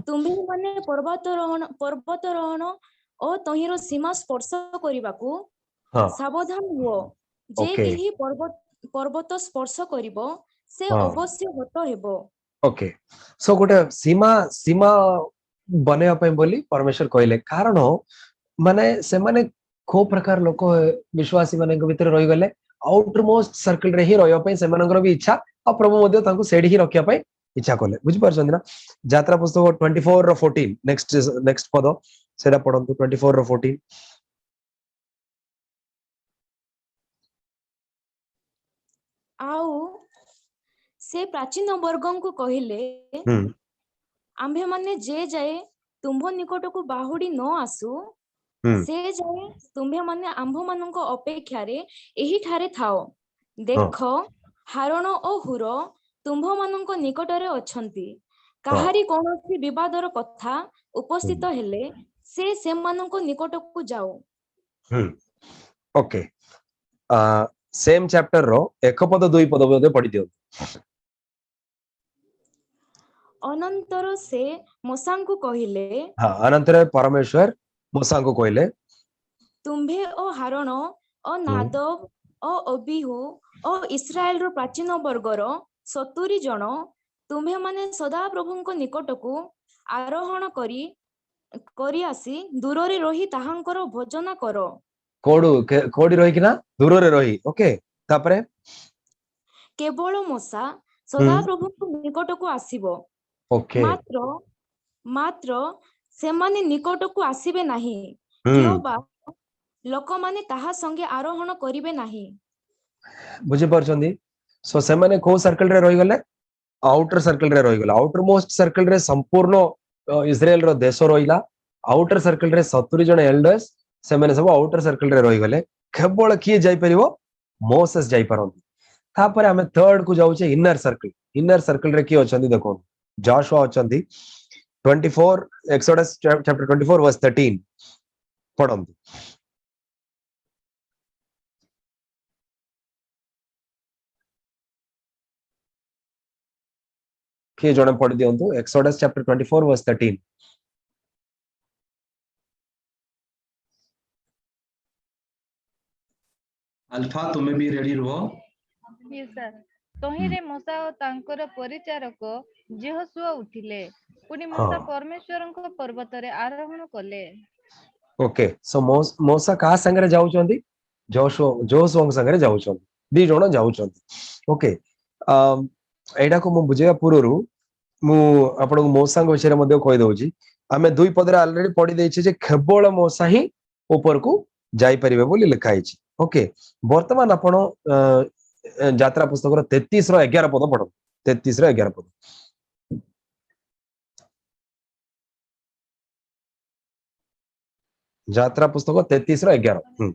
ତୁମ୍ଭେ ମାନେ ପର୍ବତାରୋହଣ ଓ ତହିଁର ସୀମା ସ୍ପର୍ଶ କରିବାକୁ ସାବଧାନ ହୁଅ ଯେ କେହି ପର୍ବତ ସ୍ପର୍ଶ କରିବ ସେ ଅବଶ୍ୟ ହତ ହେବ ओके सो गोटे सीमा बनेया पय बोली परमेश्वर कहले कारण माने से माने को प्रकार लोक विश्वासी माने के भीतर रहि गले आउटर मोस्ट सर्कल रे ही रहय पय से मानकर भी इच्छा आ प्रभु मध्ये तांको सेडी ही रखिया पय इच्छा कले बुझि परछन ना यात्रा पुस्तक 24 रो 14 नेक्स्ट पद सेडा पढंतु 24 रो 14 ଆଉ ସେ ପ୍ରାଚୀନ ବର୍ଗଙ୍କୁ କହିଲେ ଆମ୍ଭେ ମାନେ ଯେ ଯାଏ ତୁମ୍ଭ ନିକଟକୁ ବାହୁଡି ନ ଆସୁ ସେ ଯାଏ ତୁମ୍ଭେ ମାନେ ଆମ୍ଭ ମାନଙ୍କ ଅପେକ୍ଷାରେ ଏହିଠାରେ ଥାଅ ଦେଖ ହାରଣ ଓ ହୁର ତୁମ୍ଭ ମାନଙ୍କ ନିକଟରେ ଅଛନ୍ତି କାହାରି କୌଣସି ବିବାଦର କଥା ଉପସ୍ଥିତ ହେଲେ ସେ ସେମାନଙ୍କ ନିକଟକୁ ଯାଉ ओके सेम चैप्टर रो एक पद दुई पद मध्ये पढि दियो अनंतर से मोसांकु कहिले हां अनंतर परमेश्वर मोसांकु कहले तुम्भे ओ हारण ओ नादब ओ अबीहु ओ इस्राएल रो प्राचीन वर्गर 70 जन तुम्भे माने सदा प्रभुंको निकटकु आरोहण करी आसी दूर रे रही ताहांकर भोजना करो कोडी रही किना दूर रे रही ओके तापरे केवल मोसा सदा प्रभुंको निकटकु आसीबो ओके मात्र से माने निकटकु आसीबे नाही क्योबा लोक माने ताहा संगे आरोहण करिवे नाही बुझि परछंदी सो से माने को सर्कल रे रही गले आउटर सर्कल रे रही गले आउटर मोस्ट सर्कल रे संपूर्ण इस्राएल रो देश रहिला आउटर सर्कल रे 70 जन एल्डर्स से माने सब आउटर सर्कल रे रही गले केवल किए जाई परिबो मोसेस जाई परंती तापर हमें थर्ड को जाउछे इनर सर्कल रे की अछंदी देखो जोशुआ अछंदी 24 एक्सोडस चैप्टर 24 वर्स 13 पढ़ंतु किए जड़े पढ़ दियंतु एक्सोडस चैप्टर 24 वर्स 13 अल्फा तुम्हें भी रेडी रहो Yes, sir. ତହିଁରେ ମୂଷା ଓ ତାଙ୍କର ପରିଚାରକ ଯେହୋଶୁଆ ଉଠିଲେ ପୁଣି ମୂଷା हाँ ପରମେଶ୍ୱରଙ୍କ ପର୍ବତରେ ଆରୋହଣ कले ओके सो मोसा कहा संगरे जाउचंदी जोशुआ संगरे जाउचंदी दी जण जाउचंदी ओके एडा को मु बुझेया पूर्वरु मु आपन मोसा विषय मध्ये कहि दउची आमे दुई पदरे ऑलरेडी पढी देछि जे केवल मोसा ही ऊपर को जाई परिबे बोली लिखा हिची ओके वर्तमान आपण यात्रा पुस्तक 33 रो 11 पद पढो 33 रो 11 पद यात्रा पुस्तक 33 रो 11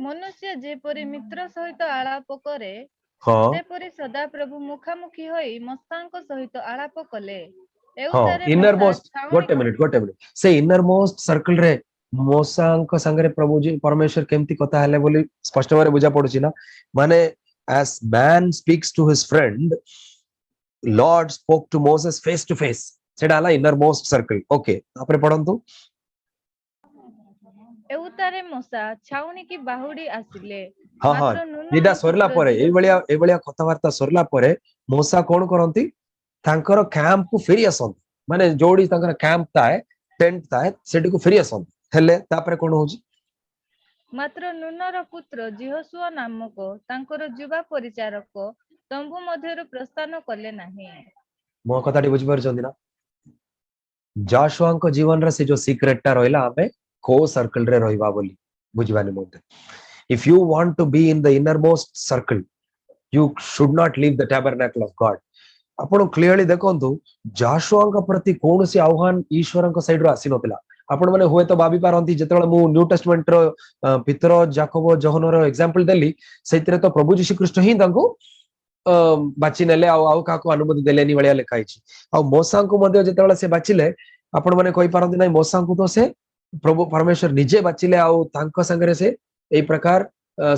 मनुष्य जेपरि मित्र सहित आलाप करे हाँ सेपरि सदा प्रभु मुखामुखी होई मसांक सहित आलाप कले हाँ एउतारे इनर मसा मोस्ट गोटे मिनिट से इनर मोस्ट सर्कल रे मोसांक संगरे प्रभु जी परमेश्वर केमती कथा हेले बोली स्पष्ट भाବରେ बुझा पडुची ना माने as man speaks to his friend lord spoke to moses face to face सेडा हला इनर मोस्ट सर्कल ओके आपरे पढंतु एउतारे मसा छाउनी की बाहुडी आसिले हाँ हाँ मात्र नुन एडा सरला परे ए बलिया कथावार्ता सरला परे मोसा कोन करंती तांकर कैंप को फेरी आसंती माने जोडी तांकर कैंप ताए टेंट ताए सेडी को फेरी आसंती हेले तापरे कोन होची मात्र नूनर पुत्र जिहोशुआ नामक तांकर युवा परिचारक तंबू मध्यरु प्रस्थान कले नाही मो कथाटी बुझी परछंती ना जाशुआंक जीवन रे से जो सीक्रेटटा रहिला हमें को सर्कल रे रहिबा बोली बुझबानी मोते if you want to be in the inner most circle you should not leave the tabernacle of God आपण क्लियरली देखंतु जाशुआंक प्रति कोनसी आह्वान ईश्वरंक साइड रो आसी नथिला आपण माने होय तो भाबी पारंती जेतेबेले मु न्यू टेस्टमेंट रो पितर जाकोब जोहन रो एग्जांपल देली सेतिरे तो प्रभु यीशु ख्रीष्ट ही तांको बाची नेले आउ काको अनुमति देलेनी बलिया लिखाई छी आ मोसा को मध्ये जेतेबेले से बाचिले आपण माने कहि पारंती नै मोसा को तो से प्रभु परमेश्वर निजे बाचिले आउ तांको संगरे से एई प्रकार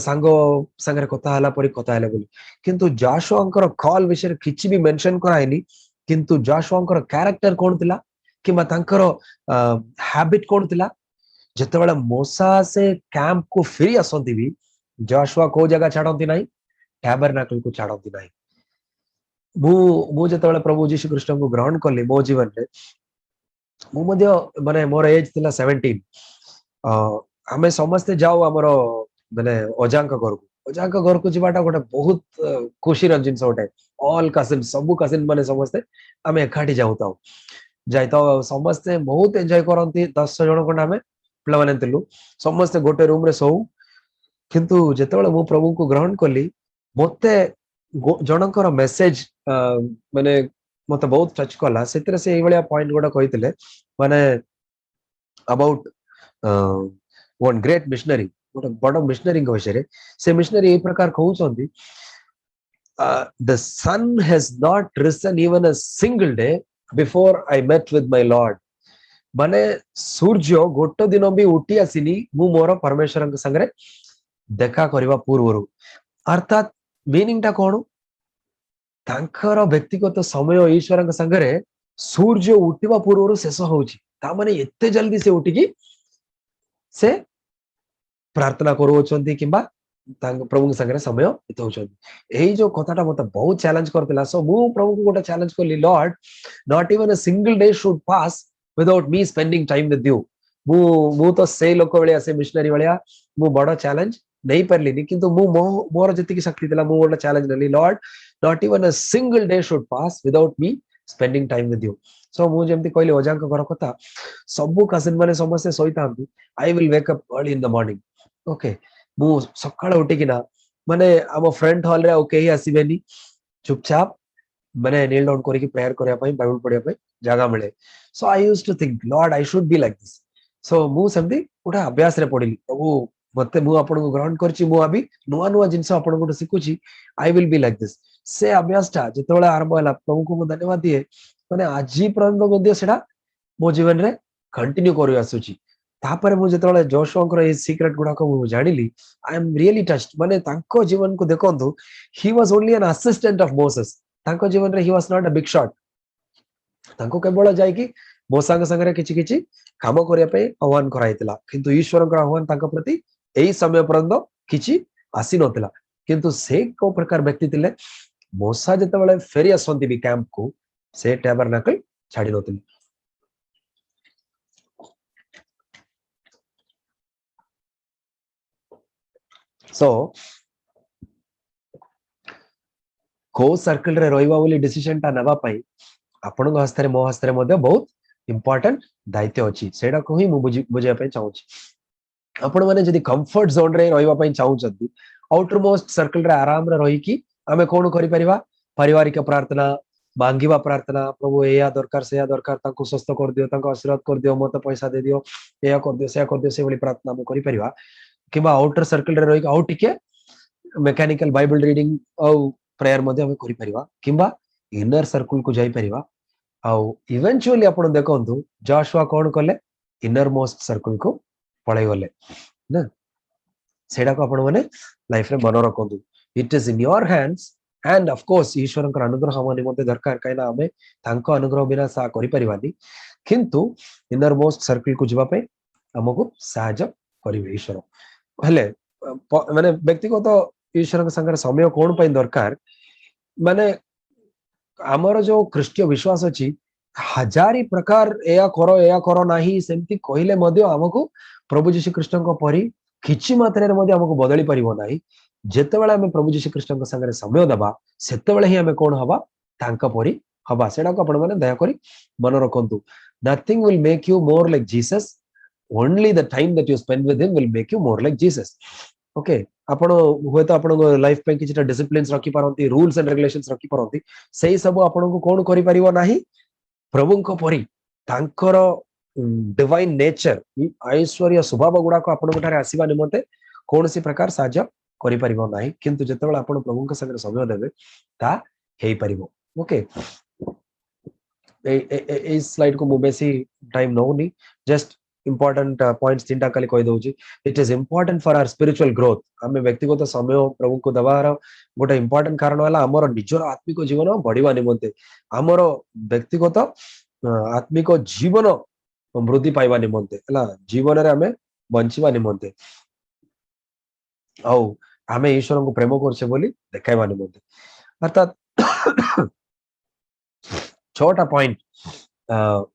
सांगो संगरे कथा हला परी कथा हले बोली किंतु जाशुआंकर कॉल विषय किछि भी मेंशन कराइनी किंतु जाशुआंकर कैरेक्टर कोन थिला किमा तांकर हैबिट कोन थिला जेतेबेले मोसा से कैंप को फेरी आसंती भी जाशुआ को जगह छाडंती नाही टैबरनेकल को छाडंती नाही मु जेतेबेले प्रभु यीशु ख्रीष्ट को ग्रहण करली मो जीवन रे मु मध्ये माने मोर एज थिला 17 हमें समस्ते जाओ हमरो माने अजांक घर को जीवाटा गोटे बहुत खुशी जिनस गोटे ऑल कजिन सब कजिन माने समस्ते आमे एकाठी जाउताउ जाइता समस्ते बहुत एंजॉय करंती 10 जण कोन आमे पिला माने थिलु समस्ते गोटे रूम रे सौ किंतु जेतेबेले मु प्रभु को ग्रहण करली मते जनकर मेसेज माने मते बहुत टच कला सेतरे से एई बलिया पॉइंट गोटा कहितले माने अबाउट वन ग्रेट मिशनरी गोटे बड़ मिशनरी विषय से मिशनरी ए प्रकार कहउछंती the sun has not risen even a single day before I met with my Lord माने सूर्य गोटे दिन भी उठी आसीनी मु मोर परमेश्वर संगे देखा करबा पूर्वरु अर्थात मीनिंग टा कोन तांकर व्यक्तिगत समय ईश्वर संगे सूर्य उठिबा पूर्वरु शेष होउची ता माने एते जल्दी से उठी की से प्रार्थना करूछंती किबा प्रभु संगे समय बिताउछंती एही जो कथाटा मते बहुत चैलेंज करतिला सो मु प्रभु को गोटे चैलेंज करली Lord not even a single day should pass without me spending time with you मु तो से लोक बलिया से मिशनरी बलिया मु बड़ चैलेंज नहीं परलिनी किंतु मु मोर जति शक्ति दिला मु गोटे चैलेंज लेली Lord not even a single day should pass without me spending time with you सो मु जेमती कहली अजांक घर कथा सब कजिन माने समस्ते सोईतांती I will wake up early in the morning okay मु सकाळ उठिकिना माने हम फ्रंट हॉल रे ओके ही आसीबेनी चुपचाप माने नील डाउन करिकि प्रेयर करिया पई बाइबल पढिया पई जागा मिले so I used to think Lord I should be like this so मु सेमती उठा अभ्यास रे पढिली प्रभु मते मु आपन को ग्रहण करछि मु अभी नुवा नुवा जिंस आपन को सिखुछि I will be like this से अभ्यास ता जेतोळे आरंभ होला प्रभु को मु धन्यवाद दिए माने आजी पर्यंत मध्ये सेडा मो जीवन रे कंटिन्यू करि आसुछि तापर मु जेतବେଳେ जोशुआଙ୍କର ए सीक्रेट गुडा को मु जानिली आई एम रियली टच्ड माने तांको जीवन को देखंतु he was only an assistant of Moses तांको जीवन रे he was not a big shot तांको केवल जाय कि मोसांग संगरे किछि किछि काम करिया पे आह्वान कराइतला किंतु ईश्वरଙ୍କର आह्वान तांको प्रति एई समय पर्यंत किछि आसी नथिला किंतु से को प्रकार व्यक्ति थिले मोसा जेतବେଳେ फेरी आसंती भी कैंप को से टैबरनाकल छाडी नथिले सो को सर्कल रे रहिबा बोली डिसीजन ता नबा पई आपन को हस्ते मो हस्ते मध्ये बहुत इंपोर्टेंट दायित्व अछि सेडा को ही मु बुझिया पई चाहू छी आपण माने जदी कंफर्ट जोन रे रहिबा पई चाहू छथि आउटर मोस्ट सर्कल रे आराम रे रही कि आमे कोन करि परिबा पारिवारिक प्रार्थना मांगीबा प्रार्थना प्रभु एया दरकार से या दरकार ताको स्वस्थ कर दियो ताको आशीर्वाद कर दियो मते पैसा दे दियो एया कर दियो से कर दियो से बोली प्रार्थना हम करि परिबा किबा आउटर सर्कल रे रही आउ टिके मेकानिकल बाइबल रीडिंग औ प्रेयर मध्ये हम करि परिबा किबा इनर सर्कल को जाई परिबा आउ इवेंचुअली आपण देखंतु जोशुआ कोन कले इनर मोस्ट सर्कल को पळै गले ना सेडा को आपण माने लाइफ रे मन रखंतु it is in your hands and of course ईश्वरଙ୍କର अनुग्रह हम निमंते दरकार काइना हमें तांको अनुग्रह बिना सा करि परिबानी किंतु इनर मोस्ट सर्कल को जिबा पे हमको सहायता करिवे ईश्वर हेले माने व्यक्तिगत ईश्वरଙ୍କ संगे समय कोन पई दरकार माने हमर जो ख्रीष्टीय विश्वास अछि हजारी प्रकार एया करो नाही सेमती कहिले मध्ये हमको प्रभु जीशु कृष्णଙ୍କ परी किछि मात्रा रे मध्ये हमको बदली परिबो नाही जेतेबेले हमें प्रभु जीशु कृष्णଙ୍କ संगे समय दबा सेतेबेले ही हमें कोन हबा तांका परी हबा सेडा को आपण माने दया करी मन रखंतु nothing will make you more like Jesus only the time that you spend with him will make you more like Jesus okay आपण होय तो आपण लाइफ पे किछटा डिसिप्लिन्स रखि पारंती रूल्स एंड रेगुलेशंस रखि पारंती सेही सब आपण को कोन करि परिबो नाही प्रभुଙ୍କ परी तांकर डिवाइन नेचर ऐश्वर्य स्वभाव गुडा को आपण गुठारे आसीबा निमते कोनसी प्रकार साहाय्य करि परिबो नाही किंतु जेतेबेले आपण प्रभुଙ୍କ संगे समय देबे ता हेई परिबो ओके ए स्लाइड को मु बेसी टाइम नोनी जस्ट इंपोर्टेंट पॉइंट्स तीनटा खाली कहि दउची it is important for our spiritual growth हमें व्यक्तिगत समय प्रभु को दबार गोटे इंपोर्टेंट कारण होला हमर निजर आत्मिक जीवन बढ़िबा निमते हमर व्यक्तिगत आत्मिक जीवन वृद्धि पाइबा निमते हला जीवन रे हमें बंचिबा निमते औ हमें ईश्वर को प्रेम करछे बोली देखाइबा निमते अर्थात छोटा पॉइंट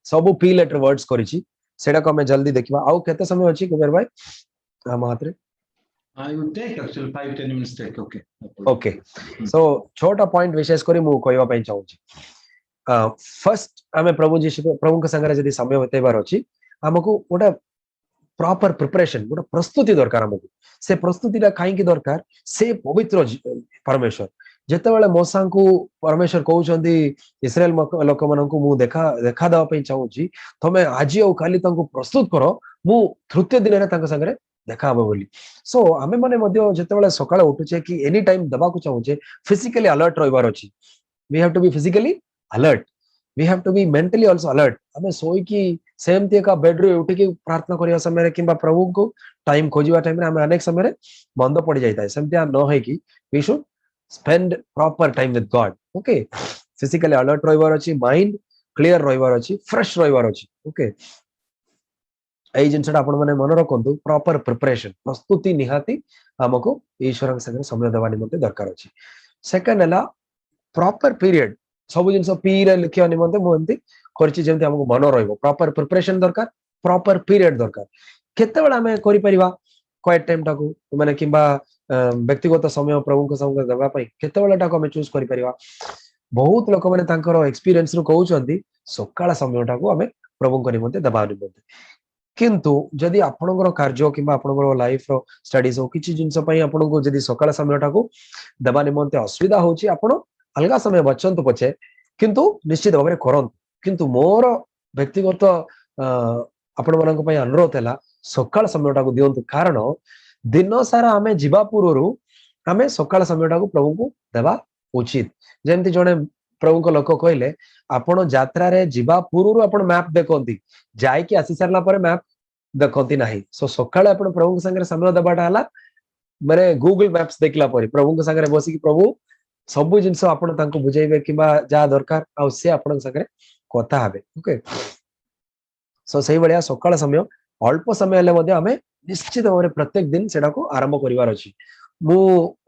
सब पी लेटर वर्ड्स करिछि सेडा को हमें जल्दी देखिबा आउ केते समय अछि कुबेर भाई हम हाथ रे I will take actually 5-10 minutes take. Okay. Okay so छोटा पॉइंट विशेष करी मु कहबा पई चाहू छी फर्स्ट हमें प्रभु के संगे जदी समय होतेबार अछि हमको ओटा प्रॉपर प्रिपरेशन गोटे प्रस्तुति दरकार हमको से प्रस्तुतिटा काई की दरकार से पवित्र परमेश्वर जेतेबेले मोसा को परमेश्वर कहउछंदी इस्राएल लोक माननकु मु देखा दवा पई चाहू छी तमे आज ओ काली तांको प्रस्तुत करो मु तृतीय दिन रे तांको संगे देखा हबो बोली सो हमें माने मध्य जेतेबेले सकाळे उठुचे कि एनी टाइम दबा को चाहू छे फिजिकली अलर्ट रहिबार अछि we have to be physically alert we have to be mentally also alert हमें सोई की सेमती का बेड रे उठी की प्रार्थना करिया समय रे किबा प्रभु को टाइम खोजिबा टाइम रे हमें अनेक समय रे बंद पड़ जाइता सेमती न है कि we should spend proper time with God okay physically alert रहिबार अछि माइंड क्लियर रहिबार अछि फ्रेश रहिबार अछि ओके एई जिनसटा आपण माने मन रखंतु प्रॉपर प्रिपरेशन प्रस्तुति निहाती हमको ईश्वर संगे समय देवा निमंते दरकार अछि सेकंड हला प्रॉपर पीरियड सब जिनस पी रे लिखिया निमंते मु एंती करछि जेंती हमको मन रहइबो प्रॉपर प्रिपरेशन दरकार प्रॉपर पीरियड दरकार केते बेला हमें करि परिबा क्वाइट टाइम टाको माने किबा व्यक्तिगत समय प्रभु को संग देबा पई केते बेला टाको हमें चूज करि परिबा बहुत लोक माने तांकर एक्सपीरियंस रु कहउछंती सकाळ समय टाको हमें प्रभु को निमंते देबा निमंते किंतु जदि आपनकर कार्य किबा आपनकर लाइफ रो स्टडीज हो किछि जिंस पई आपनको जदि सकाळ समय टाको देबा निमंते असुविधा होछि आपण अलगा समय बचंतु पछे किंतु निश्चित भाबरे करंतु किंतु मोर व्यक्तिगत आपण मानक पई अनुरोध हैला सकाळ समय टाको दियंतु कारण दिन सारा हमें जीवा पूर्वरु हमें सकाळ समय टाको प्रभु को देबा उचित जेंति जने प्रभु को लोक कहले आपण यात्रा रे जीवा पूर्वरु आपण मैप देखंती जाय कि आसी सरला परे मैप देखती ना सो सकाଳେ आपण प्रभु संगे समय देवाटा हला माने गूगल मैप्स देखला परी प्रभु संगे बसिक प्रभु सब जिनस आपण तांको बुझाइबे किबा जा दरकार आ से आपण संगे कथा हेबे ओके सो सही बढिया सकाळ समय अल्प समय ले मध्ये हमें निश्चित भाव प्रत्येक दिन सेटा को आरंभ करिवार अछि मु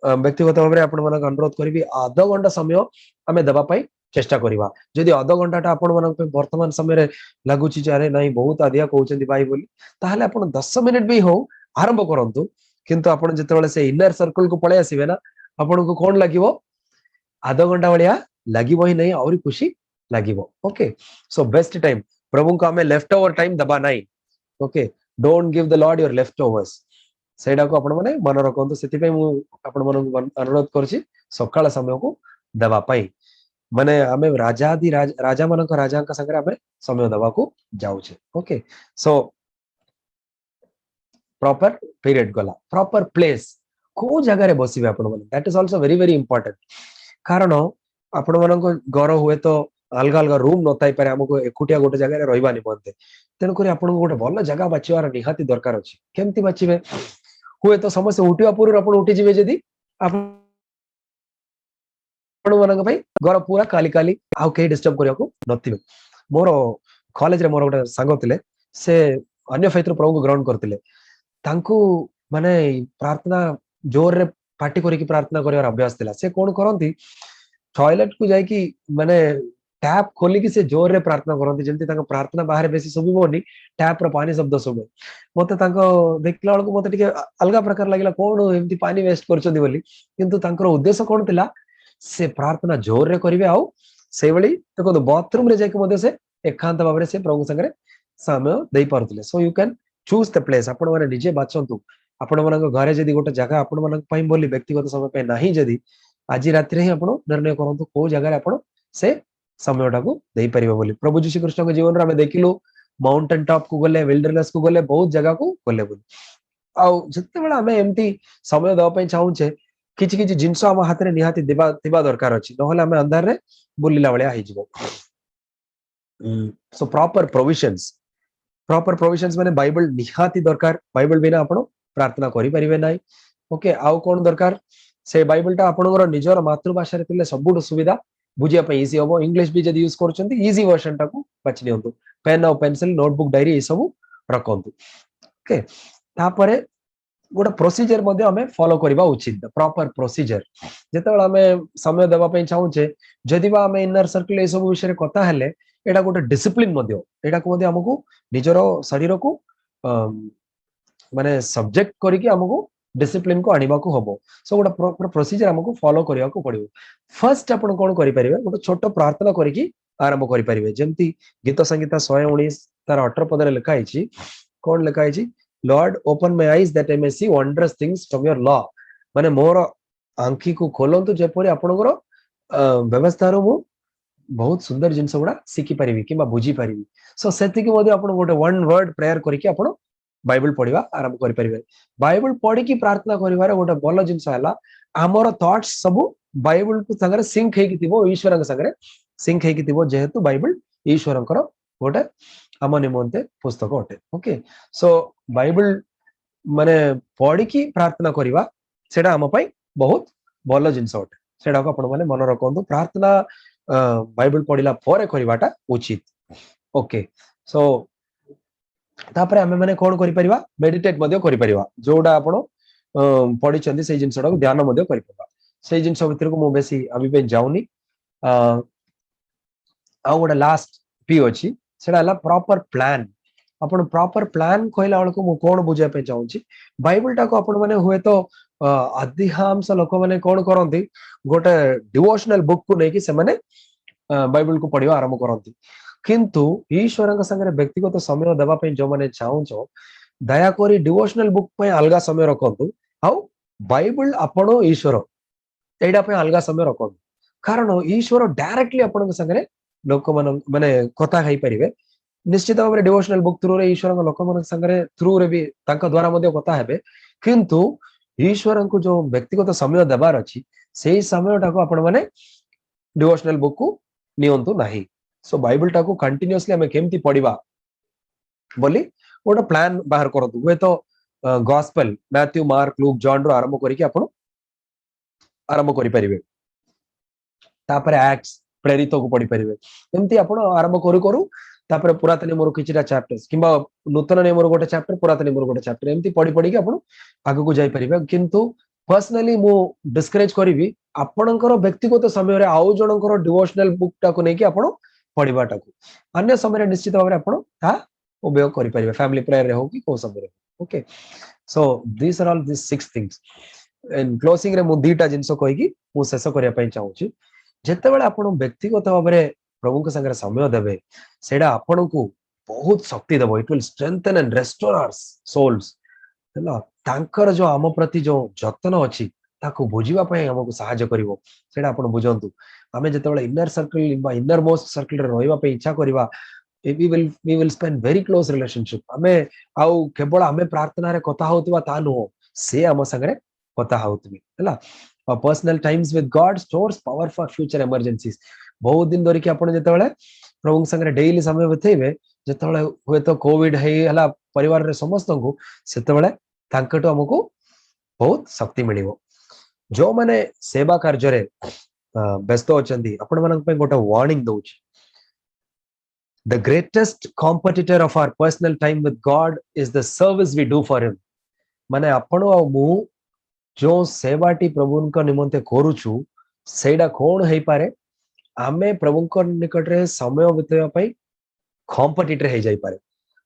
व्यक्तिगत भाव आपण मन अनुरोध करबी आधा घंटा समय हमें देबा पई चेष्टा करिवा जदि आधा घंटाटा आपण मन वर्तमान समय रे लागुची जारे नाही बहुत अधिया कहउचंदी भाई बोली ताहाले आपण 10 मिनिट भी हो आरंभ करंतु किंतु आपण जेतेबेले से इनर सर्कल को पळे आसीबे ना आपण को कोन लागिवो आधा घंटा भलिया लागिवो ही नहीं और खुशी लागिवो ओके सो बेस्ट टाइम प्रभु को हमें लेफ्ट ओवर टाइम दबा नहीं okay don't give the Lord your leftovers सेडा को आपण माने मन रखंतु सेति पे मु आपण मन अनुरोध करछि सकाळ समय को दबा पाई माने हमें राजा मन को राजा का संगे हमें समय दबा को जाउ छे ओके सो प्रॉपर पीरियड गला प्रॉपर प्लेस को जगह रे बसिबे आपण माने that is also very very important कारण आपण मन को घर हुए तो अलग अलग रूम नथाई पारे हमको एकुटिया गोटे जगह रे रहबानी पड़ते तेन करी आपण गोटे भल जगह बाछिवार निहाती दरकार अछि केमती बाछिबे हुए तो समस्त उठिवा पूर्व आपण उठी जिवे जदी आपण मन भाई घर पूरा काली काली आउ के डिस्टर्ब करिया को नथिबे मोर कॉलेज रे मोर गोटे संग थिले से अन्य फेत्र प्रभु को ग्रहण करथिले तांको माने प्रार्थना जोर रे पार्टी करी की प्रार्थना करिवार अभ्यास थिला से कोन करंती टॉयलेट को जाई की माने टैप खोली की से जोर रे प्रार्थना करंती जेंती तांको प्रार्थना बाहर बेसी सुबिबोनी टैप रो पानी शब्द सुबे मते तांको देखला बेलको मते टिके अलगा प्रकार लागिला कोन एमती पानी वेस्ट करचोदी बोली किंतु तांकर उद्देश्य कोन थिला से प्रार्थना जोर रे करिवे आउ से बळी देखो बाथरूम रे जाई के मते से एकांत भाबरे से प्रभु संगे समय देई पारुतले so you can choose the place आपण माने निजे बाचंतु आपण मानक घरे जदी गोटे जगह आपण मानक पई बोली व्यक्तिगत समय पे नाही जदी आज रात्रि ही आपण निर्णय करंतु को जगह रे आपण से समयटा को देई परिबे बोली प्रभु यीशु कृष्ण के जीवन रे हमें देखिलु माउंटेन टॉप को गले विल्डरनेस को गले बहुत जगह को गले बोली आ जते बेला हमें एमती समय दवा पई चाहूचे किछि किछि जिंस हम हाथ रे निहाती दिबा दरकार अछि नहले हमें अंधार रे बुलिला बळिया होई जिवो सो प्रॉपर प्रोविजंस माने बाइबल निहाती दरकार बाइबल बिना आपण प्रार्थना करि परिबे नाही ओके आउ कोन दरकार से बाइबलटा आपनकर निजर मातृभाषा रे तिले सबुड सुविधा बुझिया पे इजी होबो इंग्लिश भी जदी यूज करचंती इजी वर्जन टाको बाछि नियंतु पेन और पेंसिल नोटबुक डायरी ए सब रखंतु ओके तापरे गोटे प्रोसीजर मध्ये हमें फॉलो करबा उचित प्रॉपर प्रोसीजर जेतेबेला हमें समय देबा पे चाहूचे जदी बा हमें इनर सर्कल ए सब विषय रे कथा हेले एटा गोटे डिसिप्लिन मध्ये एटा को मध्ये हमकु निजरो शरीर को माने सब्जेक्ट करी कि हमकु डिसिप्लिन को आनिबा को हबो सो गोटे प्रॉपर प्रोसीजर हमकु फॉलो करिया को पड़िबो फर्स्ट आपण कोन करि परिबे गोटे छोटो प्रार्थना करी कि आरंभ करि परिबे जेमती गीत संगीता 119 तार 18 पद रे लिखा हिची कोन लिखा हिची Lord open my eyes that I may see wondrous things from your law माने मोर आंखी को खोलंतु जेपरि आपनकर व्यवस्था रो मु बहुत सुंदर जिंस गुडा सिखि परिबी किबा बुझी परिबी सो सेति के मध्ये आपण गोटे वन वर्ड प्रेयर करी कि आपण बाइबल पढिबा आरंभ करि परिबे बाइबल पढि कि प्रार्थना करिवार गोटे भलो जिंस हला हमर थॉट्स सब बाइबल को संगे सिंक हे कि थिबो ईश्वर के संगे सिंक हे कि थिबो जेहेतु बाइबल ईश्वरकर गोटे हम निमंते पुस्तक अटे ओके सो बाइबल माने पढि कि प्रार्थना करिवा सेडा हम पई बहुत भलो जिंस अटे सेडा को आपण माने मन रखंतु प्रार्थना बाइबल पढ़िला परे करिवाटा उचित ओके सो तापरे हमें माने कोन करि परिबा मेडिटेट मध्ये करि परिबा जोडा आपण पढि चंदी से जिंसडा को ध्यान मध्ये करि परिबा से जिंस भीतर को मो बेसी अभी पे जाउनी आ गोडा लास्ट पी अछि सेडा हला प्रॉपर प्लान आपण प्रॉपर प्लान कहला वाला को मो कोन बुझा पे चाहूची बाइबल टा को आपण माने हुए तो अधिकांश लोक माने कोन करंती गोटे डिवोशनल बुक को नेकी से माने बाइबल को पढ़िवा आरंभ करंती किंतु ईश्वर संगे व्यक्तिगत समय देवा पे जो माने चाहूचो दया करी डिवोशनल बुक पे अलगा समय रखंतु आउ बाइबल आपण ईश्वर एडा पे अलगा समय रखंतु कारण ईश्वर डायरेक्टली आपण संगे लोक माने कथा खाई परिबे निश्चित भाव डिवोशनल बुक थ्रू रे ईश्वर लोक मन संगे थ्रू रे भी तांका द्वारा मध्ये कथा हेबे किंतु ईश्वर को जो व्यक्तिगत समय देबार अछि सेही समयटा को आपण माने डिवोशनल बुक को नियंतु नाही सो बाइबल टा को कंटीन्यूअसली हमें केमती पढिबा बोली गोटे प्लान बाहर करतु हुए तो gospel Matthew Mark Luke John रो आरंभ करके आपण आरंभ करि परिबे तापरे एक्ट्स प्रेरित को पढ़ी परिबे एमती आपण आरंभ करू करू तापरे पुरातन नियमर किछिटा चैप्टर्स किबा नूतन नियमर गोटे चैप्टर पुरातन नियमर गोटे चैप्टर एमती पढ़ी पढ़ी के आपण आगु को जाई परिबे किंतु पर्सनली मु डिस्करेज करिवि आपणकर व्यक्तिगत समय रे आउ जनकर डिवोशनल बुक टा को नै कि आपण पढ़िबाटा को अन्य समय रे निश्चित भाबरे आपण ता उपयोग करि परिबे फैमिली प्रेयर रे हो कि को समय रे okay so this are all this 6 things in closing रे मु दीटा जिंसो कहि कि मु शेष करिया पई चाहू छी जेते बेले आपण व्यक्तिगत भाबरे प्रभु के संगे समय देबे सेडा आपण को बहुत शक्ति देबो it will strengthen and restore our souls हला तांकर जो आम प्रति जो जतन अछि ताको बुझिबा पई हमको सहायता करिवो सेडा आपण बुझंतु आमे जेते बेले इनर सर्कल बा इनर मोस्ट सर्कल रे रहइबा पई इच्छा करिवा we will spend very close relationship आमे आउ केवल आमे प्रार्थना रे कथा होतबा ता नो से हम संगे कथा होतबी हला personal times with God stores power for future emergencies बहुत दिन धरि के आपण जेते बेले प्रभु संगे डेली समय बितेबे जेते बेले होय तो कोविड हे हला परिवार रे समस्त को सेते बेले तांकटो हमको बहुत शक्ति मिलिवो जो माने सेवा कार्य रे व्यस्त अछंती आपण मानक पे गोटा warning दउची the greatest competitor of our personal time with God is the service we do for him माने आपण आ मु जो सेवाटी प्रभु को निमंते करूछु सेडा कोन हेई पारे आमे प्रभु को निकट रे समय बितेबा पई कॉम्पिटिटर हे जाई पारे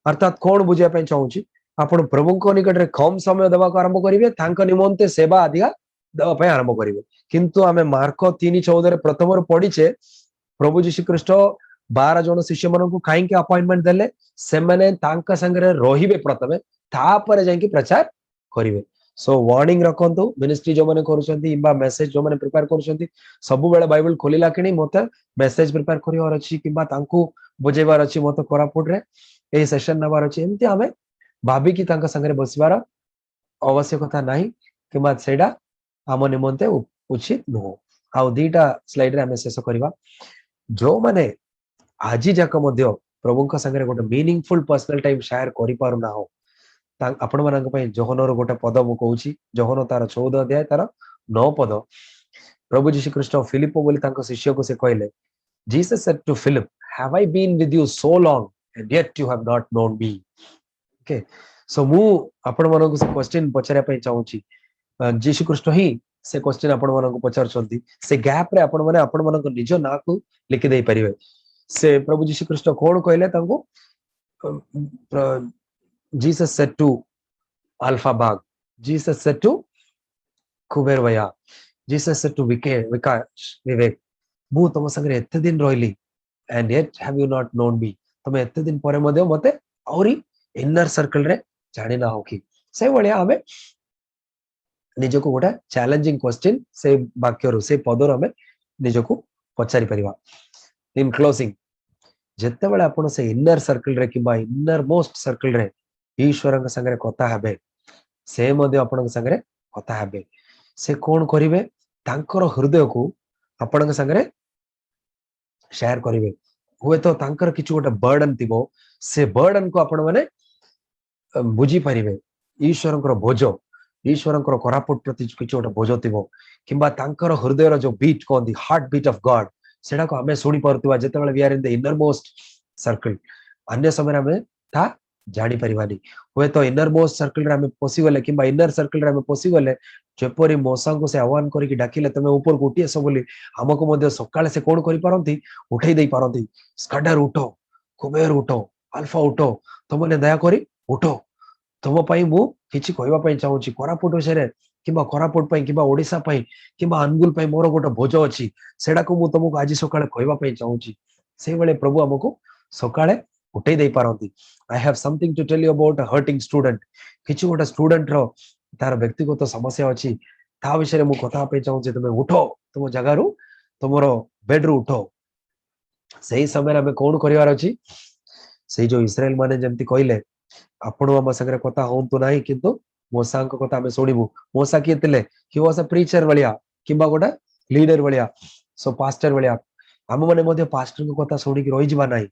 अर्थात कोन बुझिया पई चाहूची आपण प्रभु को निकट रे कम समय देबा को आरंभ करिवे तांको निमंते सेवा अधिका देबा पई आरंभ करिवे किंतु आमे मार्क 3:14 रे प्रथम रो पढिचे प्रभु यीशु ख्रीष्ट 12 जन शिष्य मन को कहीं के अपॉइंटमेंट देले से माने तांका संगे रहिबे प्रथमे तापर जाई कि प्रचार करिवे सो वार्निंग रखंतु मिनिस्ट्री जो माने करूछंती इबा मेसेज जो माने प्रिपेयर करूछंती सब बेले बाइबल खोलिला किनी मते मेसेज प्रिपेयर करिवार अछि किबा तांको बुझेबार अछि मते कोरापुट रे ए सेशन नबार अछि एमती हमें भाबी कि तांका संगे बसिबार आवश्यकता नाही किबा सेडा आम निमंते उचित नो आ दीटा स्लाइड रे हमें शेष करिवा जो माने आजी जाक मध्य प्रभु का संगे गोटे मीनिंगफुल पर्सनल टाइम शेयर करि पारु ना हो आपण मानक पई जोहनर गोटे पद मु कहूची जोहन तार 14 अध्याय तार 9 पद प्रभु यीशु ख्रीष्ट फिलिप बोली तांको शिष्य को से कहले Jesus said to Philip have I been with you so long and yet you have not known me okay so मु आपण मानक से क्वेश्चन पछरे पई चाहूची यीशु ख्रीष्ट ही से क्वेश्चन आपण मानक पछरछंती से गैप रे आपण मानक निज ना को लिखि देई परिवे से प्रभु यीशु ख्रीष्ट कोन कहले तांको जीसस सेड टू अल्फा बाग जीसस सेड टू कुबेर भैया Jesus said to Vikas Vivek मु तुम संगे एते दिन रहली and yet have you not known me तुम एते दिन परे मधे मते औरी इनर सर्कल रे जानि ना हो कि से बलिया हमें निजको गोटा चैलेंजिंग क्वेश्चन से वाक्य रो से पदर हमें निजको पचारि परिवा इन क्लोजिंग जेते बेले आपण से इनर सर्कल रे किबा इनर मोस्ट सर्कल रे ईश्वर के संगे कथा हेबे से मधे आपण के संगे कथा हेबे से कोन करिवे तांकर हृदय को आपण के संगे शेयर करिवे हुए तो तांकर किछु गोटे बर्डन थिबो से बर्डन को आपण माने बुझी परिवे ईश्वरंकर बोझ ईश्वरंकर कोरापुट प्रति किछु गोटे बोझ थिबो किबा तांकर हृदय रो जो बीट को the heart beat of God सेडा को हमें सुनी परतुवा जेते बेले we are in the inner most circle अन्य समय हमें था जानि परिवानी हुए तो इनर मोस्ट सर्कल रे हमें पसी गले किबा इनर सर्कल रे हमें पसी गले जेपरी मोसा को से आह्वान करी डाकिले तमे ऊपर को उठी आसो बोली हमको मध्य सकाळे से कोन करि पारंती उठै देई पारंती स्कडर उठो कुबेर उठो अल्फा उठो तुमने दया करी उठो तुम पई मु किछि कहबा पई चाहूची कोरापुट विषय किबा कोरापुट पई किबा ओडिसा पई किबा अनुगुल पई मोर गोटे बोझ अछि सेडा को मु तुमको आज सकाळे कहबा पई चाहूची से बेले प्रभु हमको सकाळे उठै देई पारंती I have something to tell you about a hurting student किछि गोटे स्टूडेंट रो तार व्यक्तिगत समस्या अछि ता विषय मु कथा पई चाहूची तुमे उठो तुम जगह रु तुमरो बेड रु उठो सही समय हमें कोन करिवार अछि से जो इस्राएल माने जेंति कहले आपण हम संगे कथा होंतु नाही किंतु मोसा को कथा हमें सुनिबु मोसा के तिले ही वाज अ प्रीचर वलिया किबा गोटा लीडर वलिया सो पास्टर वलिया हम माने मध्य पास्टर को कथा सुनी कि रहि जिबा नाही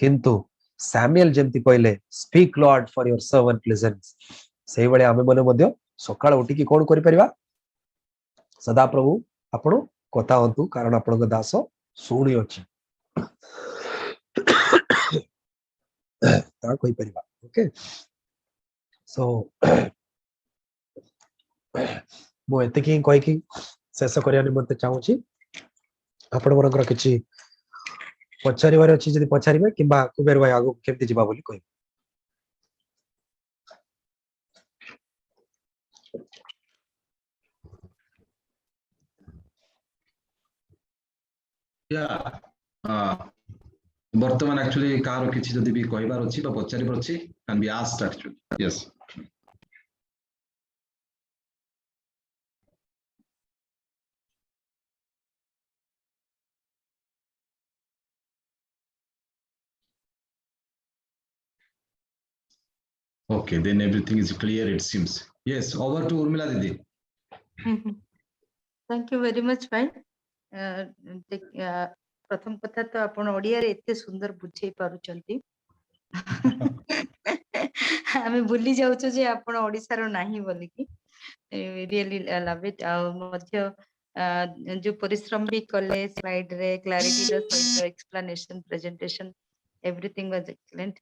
किंतु सैमुअल जेमती कहले speak Lord for your servant lessons सेही बळे आमे मने मध्य सकाळ उठी की कोन करि परिबा सदा प्रभु आपण कथा हंतु कारण आपण दास शुणी अछि ता कोइ परिबा ओके सो मो एते की कहि की शेष करिया निमंते चाहूची आपण मनकर किछि पछारिबार अछि जदि पछारिबे किबा कुबेर भाई आगु केमति जिबा बोली कहि वर्तमान एक्चुअली कार किछि जदि भी कहबार अछि बा पछारिबार अछि can be asked actually yes Okay, then everything is clear, it seems. Yes, over to Urmila Didi. Thank you very much, bhai. प्रथम कथा तो आपण ओडिया रे एते सुंदर बुझे पारुचंती आमे भूली जाउछो जे आपण ओडिसा रो नाही बोली की रियली लव इट आ मध्य जो परिश्रम भी कले स्लाइड रे क्लैरिटी रो सहित explanation presentation everything was excellent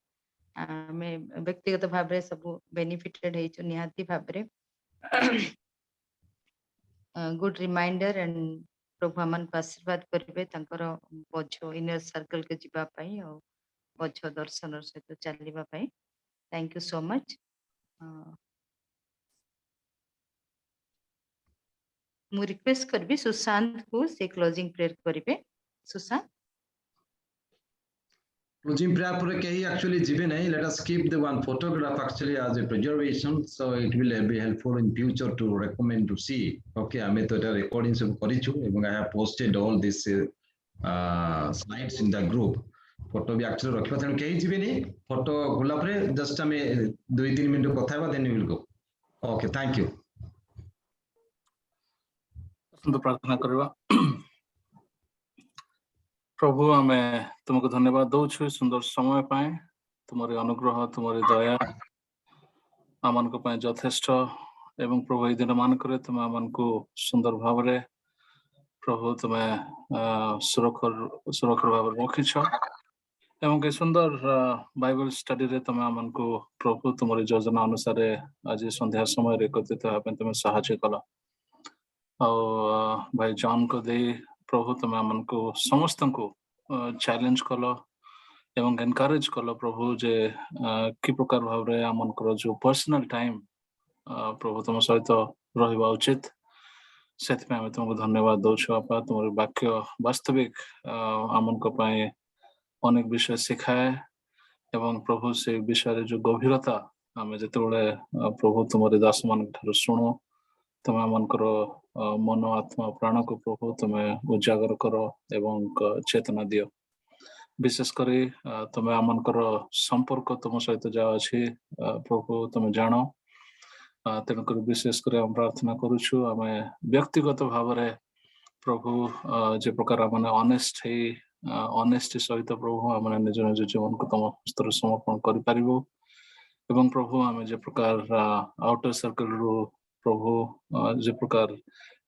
मैं व्यक्तिगत भाव रे सब बेनिफिटेड हेचु निहाती भाव रे गुड रिमाइंडर एंड प्रभु मन को आशीर्वाद करिवे तांकर बोझ इनर सर्कल के जीवा पई और बोझ दर्शन सहित चलीबा पई थैंक यू सो मच मु रिक्वेस्ट करबी सुशांत को से क्लोजिंग प्रेयर करिवे Sushant Closing prayer for kehi actually jibe nahi. Let us keep the one photograph actually as a preservation, so it will be helpful in future to recommend to see. Okay, I made the recording सब करिछु এবং I have posted all this slides in the group. Photo भी actually रखिबा तन केही जिबे नि photo गोला परे just हमें 2-3 minute କଥା हेबा then we will go. Okay, thank you. सुंदर प्रार्थना करबा प्रभु आमे तुमको धन्यवाद दउछु सुंदर समय पाए तुम्हारे अनुग्रह तुम्हारे दया आमन को पाए यथेष्ट एवं प्रभु ए दिन मान करे तुम आमन को सुंदर भाव रे प्रभु तुमे सुरक्षित भाव रखिछ एवं के सुंदर बाइबल स्टडी रे तुम आमन को प्रभु तुम्हारी योजना अनुसार आज संध्या समय रे एकत्रित होबे तुम सहायता कला और भाई जॉन को दे प्रभु तुम आमन को समस्त को चैलेंज कलो एवं एनकरेज कलो प्रभु जे कि प्रकार भाव रे आमन को जो पर्सनल टाइम प्रभु तुम सहित रहिबा उचित सेथ पे हम तुमको धन्यवाद दउछु आपा तुमर वाक्य वास्तविक आमन को पाए अनेक विषय सिखाए एवं प्रभु से विषय रे जो गभीरता हमें जते बळे प्रभु तुमरे दास मान थारो सुनो तुम आमनकर मन आत्मा प्राण को प्रभु तुम्हें उजागर करो एवं चेतना दियो विशेष करी तुम्हें आमनकर संपर्क तुम सहित जा अछि प्रभु तुम जानो तेणुक विशेष कर प्रार्थना करुछु आम व्यक्तिगत भाव रे प्रभु जे प्रकार आम ऑनेस्ट है ऑनेस्टी सहित प्रभु आम निज निज जीवन को तुम हस्तर समर्पण करि परिबो एवं प्रभु आम जे प्रकार आउटर सर्कल रू प्रभु जे प्रकार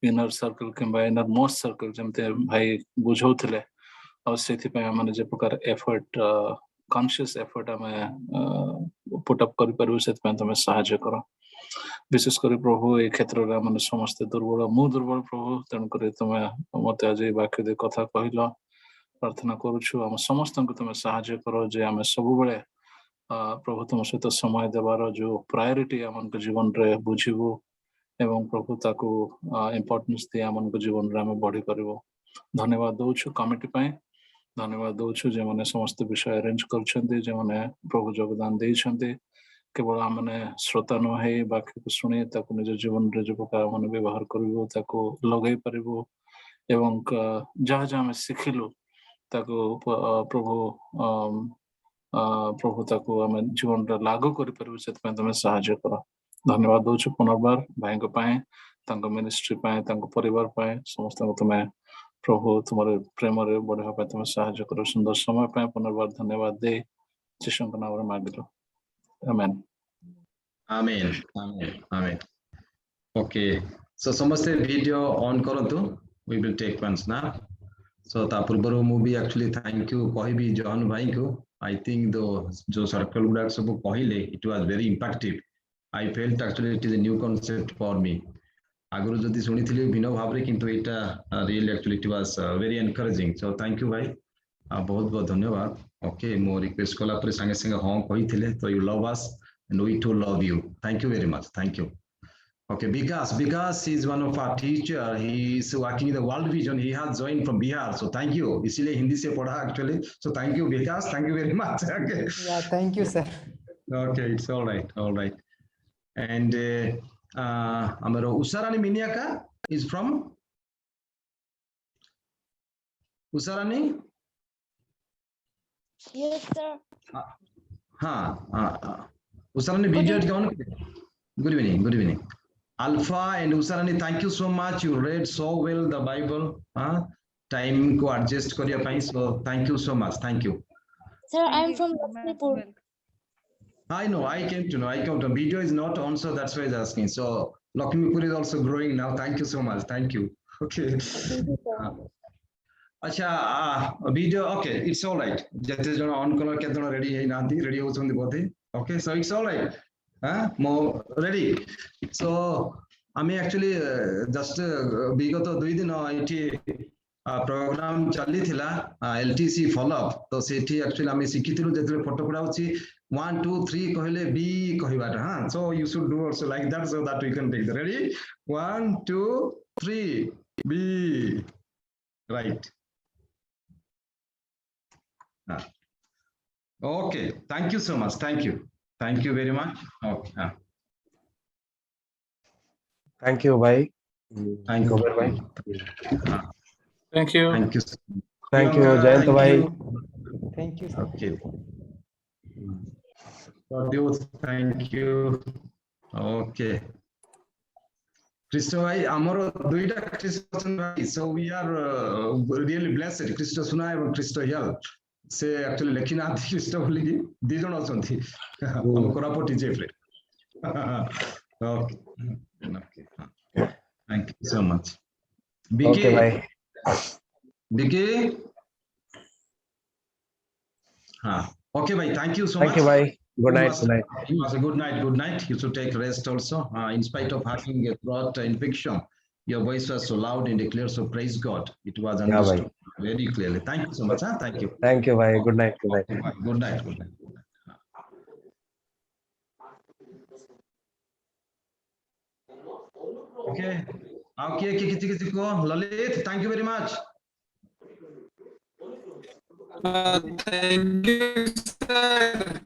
इनर सर्कल किंबा इनर मोस्ट सर्कल जमते भाई बुझौथिले और सेथि पे माने जे प्रकार एफर्ट कॉन्शियस एफर्ट हमें पुट अप करि परबो सेथि पे तमे सहायता करो विशेष कर प्रभु ए क्षेत्र रे माने समस्त दुर्बल मु दुर्बल प्रभु तन करे तमे मते आज वाक्य दे कथा कहिलो प्रार्थना करूछु हम समस्त को तमे सहायता करो जे हमें सब बेले प्रभु तुम सहित समय देवार जो प्रायोरिटी आम जीवन रे बुझिबू एवं प्रभु ताकू इम्पोर्टेंस दे आम जीवन रे आम बढ़ी पारिबो धन्यवाद दउछु कमिटी पाए धन्यवाद दउछु जे माने समस्त विषय अरेंज करछन्ते जे माने प्रभु योगदान देइछन्ते केवल आमने श्रोता न है वाक्य को सुने ताकू निज जीवन रे जो प्रकार माने व्यवहार करिवो ताकू लगै परिबो एवं जहाँ जहाँ हम सिखिलु ताकू प्रभु प्रभु ताकू आम जीवन रे लागू करि परिबो सेतपे तमे सहायता करो धन्यवाद दउछु पुनर्बार भाई को पाए तांको मिनिस्ट्री पाए तांको परिवार पाए समस्त को तमे प्रभु तुम्हारे प्रेम रे बढ़िया पाए तमे सहायता करो सुंदर समय पाए पुनर्बार धन्यवाद दे ଯୀଶୁଙ୍କ ନାମରେ ମାଗିଲୁ ଆମେନ୍। Amen. Amen. Amen. Okay. So ସମସ୍ତେ ଭିଡିଓ ଅନ୍ କରନ୍ତୁ. We will take ones now. So ତା ପୂର୍ବରୁ ମୁଁ ବି actually thank you କହିବି ଜହନ ଭାଇଙ୍କୁ. I think ଯୋଉ circle ଗୁଡାକ ସବୁ କହିଲେ it was very impactful. I felt actually it is a new concept for me. ଆଗରୁ ଯଦି ଶୁଣିଥିଲି ଭିନ୍ନ ଭାବରେ କିନ୍ତୁ ଏଇଟା really actually it was very encouraging. So thank you ଭାଇ. ବହୁତ ବହୁତ ଧନ୍ୟବାଦ. Okay, ମୋ ରିକ୍ୱେଷ୍ଟ କଲା ପରେ ସାଙ୍ଗେ ସାଙ୍ଗେ ହଁ କହିଥିଲେ. So you love us and we too love you. Thank you very much. Thank you. Okay, Vikas is one of our teacher. He is working in the World Vision. He has joined from Bihar. So thank you. इसीलिए हिंदी से पढ़ा actually. So thank you Vikas. Thank you very much. Okay. Yeah, thank you, sir. Okay, it's all right. All right. And our Usarani Miniaka is from Usarani. Yes, sir. Usarani video on. Good evening. Good evening. Alpha and Usarani, thank you so much. You read so well the Bible. Time ko adjust kariya pai. So thank you so much. Thank you. Sir, I'm from Lakshmipur. I know. I came to know. Video is not on, so that's why I was asking. So Lakshmipur is also growing now. Thank you so much. Thank you. Okay. अच्छा video okay, it's all right. जैसे जो on color के दोनों ready है नांदी ready हो चुके बोधे. Okay, so it's all right. More ready. So আমি actually just বিগত 2 দিন এটি program ଚାଲିଥିଲା LTC follow up ତ ସେଠି actually ଆମେ ଶିଖିଥିଲୁ ଯେତେବେଳେ ଫଟୋ ପଡା ହଉଛି 1 2 3 କହିଲେ B କହିବାଟା so you should do also like that so that we can take the ready 1 2 3 B right. Okay, thank you so much. Thank you very much. Okay. Thank you, bhai. Thank you, bhai. Thank you. Thank you, Jayant bhai. Thank you, sir. Okay. Thank you. Okay. Christo bhai, amaro duita Christo bhai. So we are really blessed. Christo Suna and Christo Hill. से actually लेकिन आदि Christo बोली दी जण अछंती हम कोरापुटी Jeffrey okay thank you so much okay भाई विकी ओके भाई thank you so much thank you भाई good night you should take rest also in spite of having a throat infection your voice was so loud and clear so praise God it was understood very clearly. Thank you so much. Thank you. Thank you, bhai. Good night. Good night. Okay. Okay. Kisi ko Lalit. Thank you very much. Thank you, sir.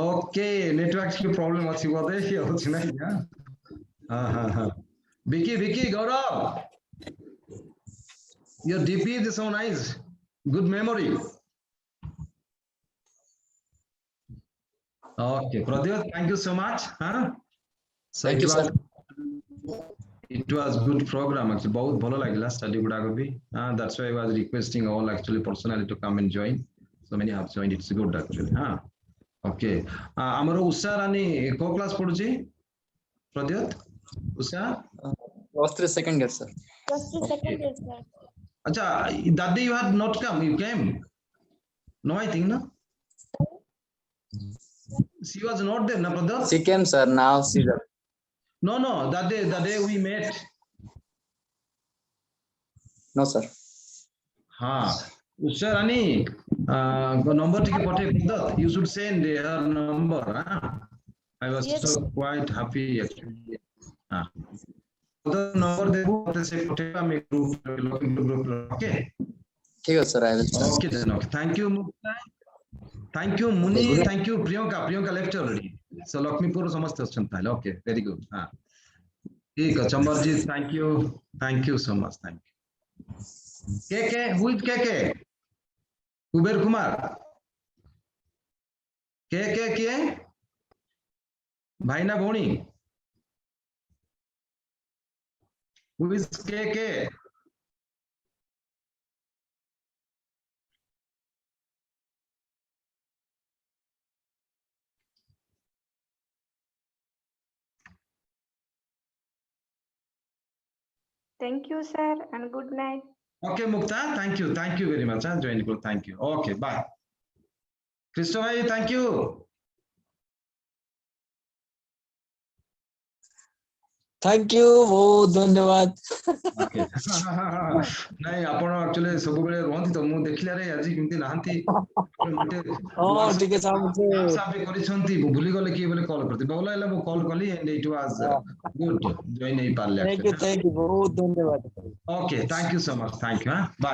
Okay. Network ki problem achi bode ki hochi na ya. Vicky, Gaurav. Your DP is so nice. Good memory. Okay, Pradyot, thank you so much. So thank you, sir. It was good program. Actually, बहुत भलो लागला study गुड़ाको भी. That's why I was requesting all actually personally to come and join. So many have joined. It's good actually. Okay. आमरो Usha रानी को class पढ़ुची? Pradyot? Usha? Plus 3 second year, sir. Plus 3 second year, sir. Acha, that day you had not come. You came. No, I think no. She was not there, na brother. She came, sir. Now she. No. That day we met. No, sir. Usha Rani, number take brother. You should send her number. I was yes. so quite happy actually. The number they say potato me group. Okay. Okay, sir. I will. Okay, then. Okay. Thank you, Mukta. Thank you, Muni. Thank you, Priyanka left already. So Lakshmipur समस्त अछंता. Okay, very good. ठीक है, Chambarjit. Thank you so much. Thank you. KK, who is KK? Kuber Kumar. KK किए? भाई ना भोनी. Who is KK? Thank you, sir, and good night. Okay, Mukta, thank you very much. Join group, thank you. Okay, bye. Christo bhai, thank you. Thank you बहुत धन्यवाद Okay. नहीं आपण actually सब बेले रहंती तो मु देखिला रे आज केमती नाहंती मते ओ ठीक है साहब मुझे WhatsApp पे करिसंती भूली गले की बोले कॉल करती बोला हैला मु कॉल कली and it was good join नहीं पारले थैंक यू बहुत धन्यवाद okay thank you so much thank you bye